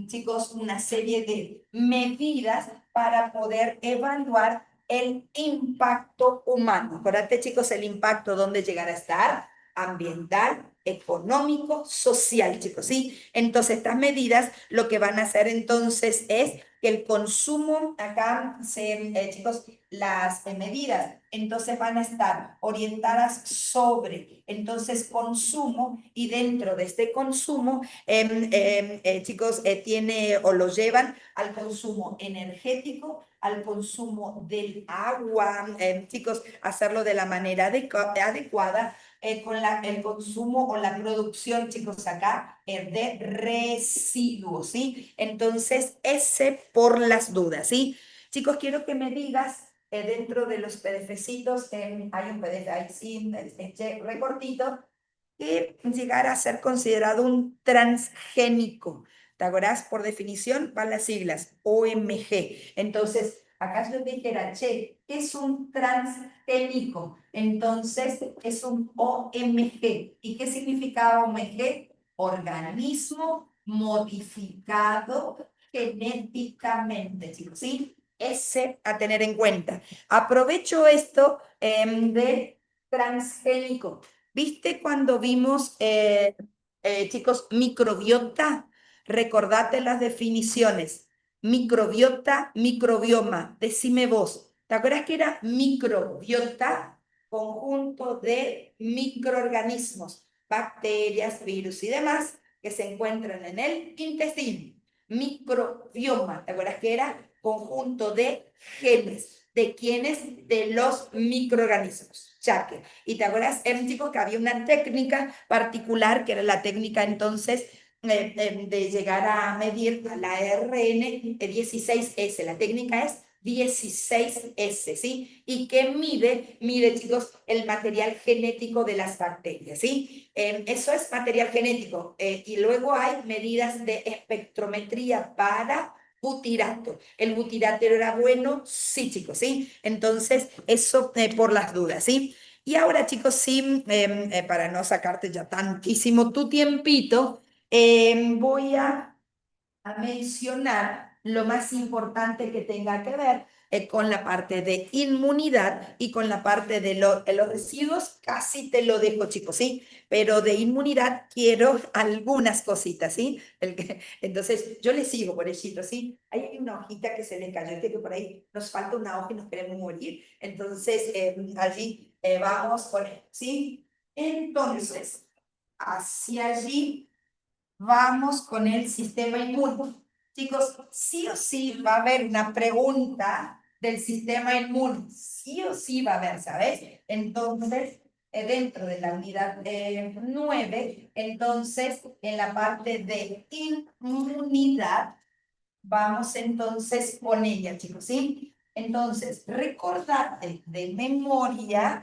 chicos, una serie de medidas para poder evaluar el impacto humano. Acuérdate, chicos, el impacto, ¿dónde llegará a estar? Ambiental, económico, social, chicos, ¿sí? Entonces, estas medidas lo que van a hacer entonces es que el consumo, acá, chicos, las medidas, entonces van a estar orientadas sobre, entonces, consumo, y dentro de este consumo, chicos, tiene o lo llevan al consumo energético, al consumo del agua, chicos, hacerlo de la manera adecuada, con el consumo o la producción, chicos, acá, de residuos, ¿sí? Entonces, ese por las dudas, ¿sí? Chicos, quiero que me digas, dentro de los PDFcitos, hay un PDF ahí, sí, recortito, que llegara a ser considerado un transgénico. ¿Te acuerdas? Por definición van las siglas OMG. Entonces, acá yo dijera, che, ¿qué es un transgénico? Entonces, es un OMG. ¿Y qué significa OMG? Organismo modificado genéticamente, chicos, ¿sí? Ese a tener en cuenta. Aprovecho esto de transgénico. ¿Viste cuando vimos, chicos, microbiota? Recordate las definiciones. Microbiota, microbioma. Decime vos. ¿Te acuerdas que era microbiota? Conjunto de microorganismos, bacterias, virus y demás que se encuentran en el intestino. Microbioma, ¿te acuerdas que era? Conjunto de genes. ¿De quiénes? De los microorganismos. Chaque. Y te acuerdas, chicos, que había una técnica particular, que era la técnica entonces de llegar a medir la ARN 16S. La técnica es 16S, ¿sí? Y que mide, chicos, el material genético de las bacterias, ¿sí? Eso es material genético. Y luego hay medidas de espectrometría para butirato. ¿El butirato era bueno? Sí, chicos, ¿sí? Entonces, eso por las dudas, ¿sí? Y ahora, chicos, sí, para no sacarte ya tantísimo tu tiempito, voy a mencionar lo más importante que tenga que ver con la parte de inmunidad y con la parte de los residuos, casi te lo dejo, chicos, ¿sí? Pero de inmunidad quiero algunas cositas, ¿sí? Entonces, yo le sigo, por ejemplo, ¿sí? Ahí hay una hojita que se le cayó, que por ahí nos falta una hoja y nos queremos morir. Entonces, allí vamos con él, ¿sí? Entonces, hacia allí vamos con el sistema inmune. Chicos, sí o sí va a haber una pregunta del sistema inmune. Sí o sí va a haber, ¿sabes? Entonces, dentro de la unidad 9, entonces, en la parte de inmunidad, vamos entonces con ella, chicos, ¿sí? Entonces, recordate de memoria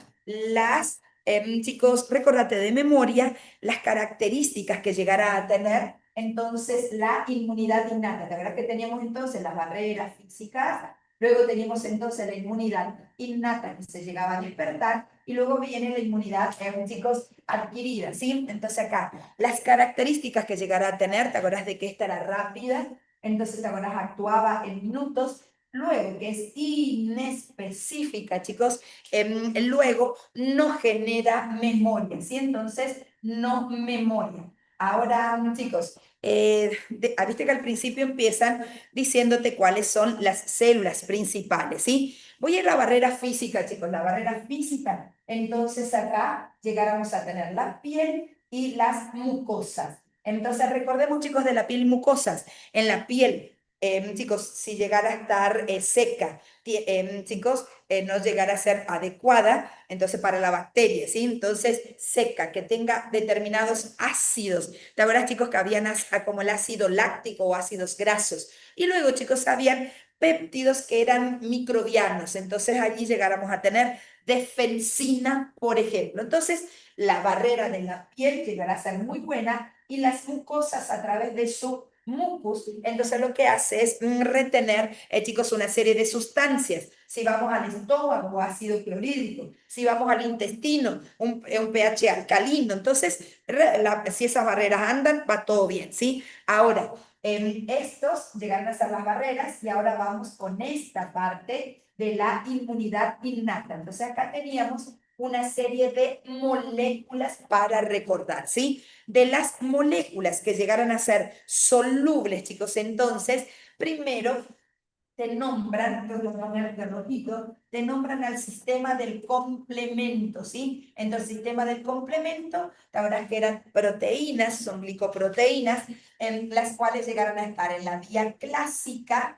chicos, recordate de memoria las características que llegará a tener entonces la inmunidad innata. La verdad que teníamos entonces las barreras físicas, luego teníamos entonces la inmunidad innata que se llegaba a despertar y luego viene la inmunidad, chicos, adquirida, ¿sí? Entonces acá, las características que llegará a tener, ¿te acuerdas de que esta era rápida? Entonces, ¿te acuerdas? Actuaba en minutos. Luego, que es inespecífica, chicos, luego no genera memoria, ¿sí? Entonces, no memoria. Ahora, chicos, viste que al principio empiezan diciéndote cuáles son las células principales, ¿sí? Voy a ir a la barrera física, chicos, la barrera física. Entonces, acá llegáramos a tener la piel y las mucosas. Entonces, recordemos, chicos, de la piel y mucosas. En la piel, chicos, si llegara a estar seca, chicos, no llegara a ser adecuada, entonces para la bacteria, ¿sí? Entonces, seca, que tenga determinados ácidos. ¿Te acuerdas, chicos, que habían como el ácido láctico o ácidos grasos? Y luego, chicos, habían péptidos que eran microbianos, entonces allí llegáramos a tener defensina, por ejemplo. Entonces, la barrera de la piel llegará a ser muy buena y las mucosas a través de su mucus, entonces lo que hace es retener, chicos, una serie de sustancias. Si vamos al estómago, ácido clorhídrico, si vamos al intestino, un pH alcalino, entonces si esas barreras andan, va todo bien, ¿sí? Ahora, estos llegaron a ser las barreras y ahora vamos con esta parte de la inmunidad innata. Entonces acá teníamos una serie de moléculas para recordar, ¿sí? De las moléculas que llegaron a ser solubles, chicos, entonces, primero te nombran, yo lo voy a poner de rojito, te nombran al sistema del complemento, ¿sí? Entonces, el sistema del complemento, la verdad es que eran proteínas, son glicoproteínas, en las cuales llegaron a estar en la vía clásica,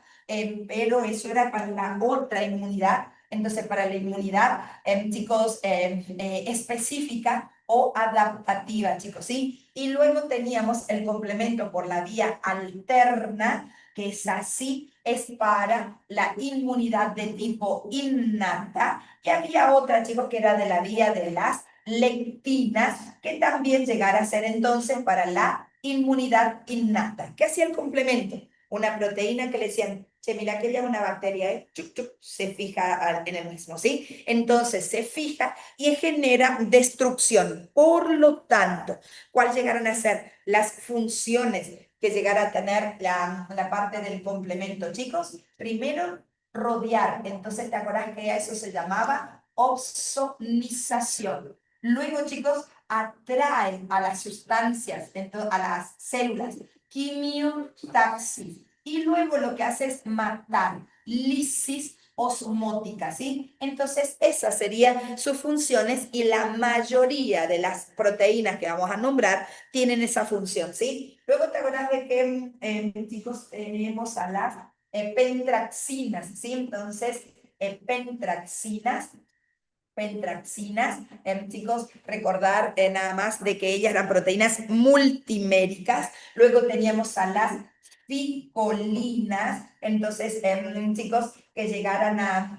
pero eso era para la otra inmunidad. Entonces, para la inmunidad, chicos, específica o adaptativa, chicos, ¿sí? Y luego teníamos el complemento por la vía alterna, que es así, es para la inmunidad de tipo innata, y había otra, chicos, que era de la vía de las lectinas, que también llegara a ser entonces para la inmunidad innata. ¿Qué hacía el complemento? Una proteína que le decían, che, mira, aquella es una bacteria, chuc, chuc, se fija en el mismo, ¿sí? Entonces se fija y genera destrucción. Por lo tanto, ¿cuáles llegaron a ser las funciones que llegara a tener la parte del complemento, chicos? Primero, rodear. Entonces, ¿te acuerdas que a eso se llamaba ozonización? Luego, chicos, atrae a las sustancias, a las células, quimiotaxis. Y luego lo que hace es matar, lisis osmótica, ¿sí? Entonces, esas serían sus funciones y la mayoría de las proteínas que vamos a nombrar tienen esa función, ¿sí? Luego te acuerdas de que, chicos, tenemos a las pentraxinas, ¿sí? Entonces, pentraxinas, chicos, recordar nada más de que ellas eran proteínas multiméricas. Luego teníamos a las ficolinas, entonces, chicos, que llegaran a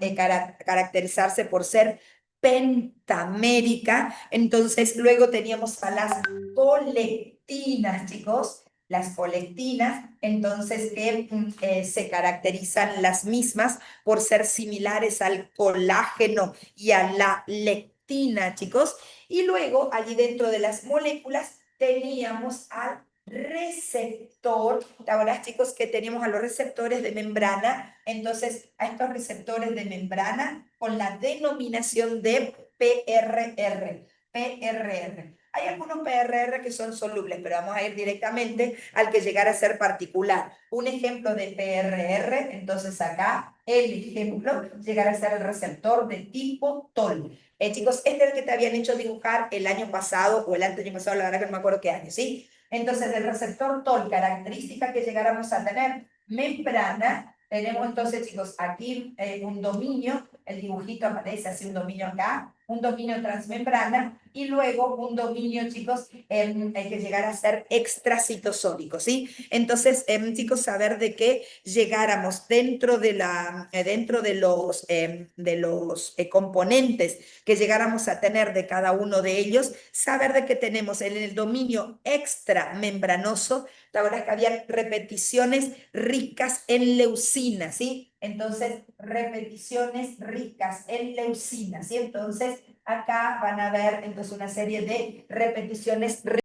caracterizarse por ser pentamérica. Entonces, luego teníamos a las colectinas, chicos, las colectinas, entonces que se caracterizan las mismas por ser similares al colágeno y a la lectina, chicos. Y luego, allí dentro de las moléculas, teníamos al receptor. Ahora, chicos, que teníamos a los receptores de membrana, entonces a estos receptores de membrana con la denominación de PRR. PRR. Hay algunos PRR que son solubles, pero vamos a ir directamente al que llegara a ser particular. Un ejemplo de PRR, entonces acá el ejemplo llegará a ser el receptor de tipo TOL. Chicos, este es el que te habían hecho dibujar el año pasado o el año pasado, la verdad que no me acuerdo qué año, ¿sí? Entonces, del receptor TOL, característica que llegáramos a tener, membrana, tenemos entonces, chicos, aquí un dominio, el dibujito aparece así, un dominio acá, un dominio transmembrana, y luego un dominio, chicos, que llegara a ser extracitosólico, ¿sí? Entonces, chicos, saber de qué llegáramos dentro de los componentes que llegáramos a tener de cada uno de ellos, saber de que tenemos en el dominio extramembranoso, la verdad es que había repeticiones ricas en leucina, ¿sí? Entonces, repeticiones ricas en leucina, ¿sí? Entonces, acá van a ver entonces una serie de repeticiones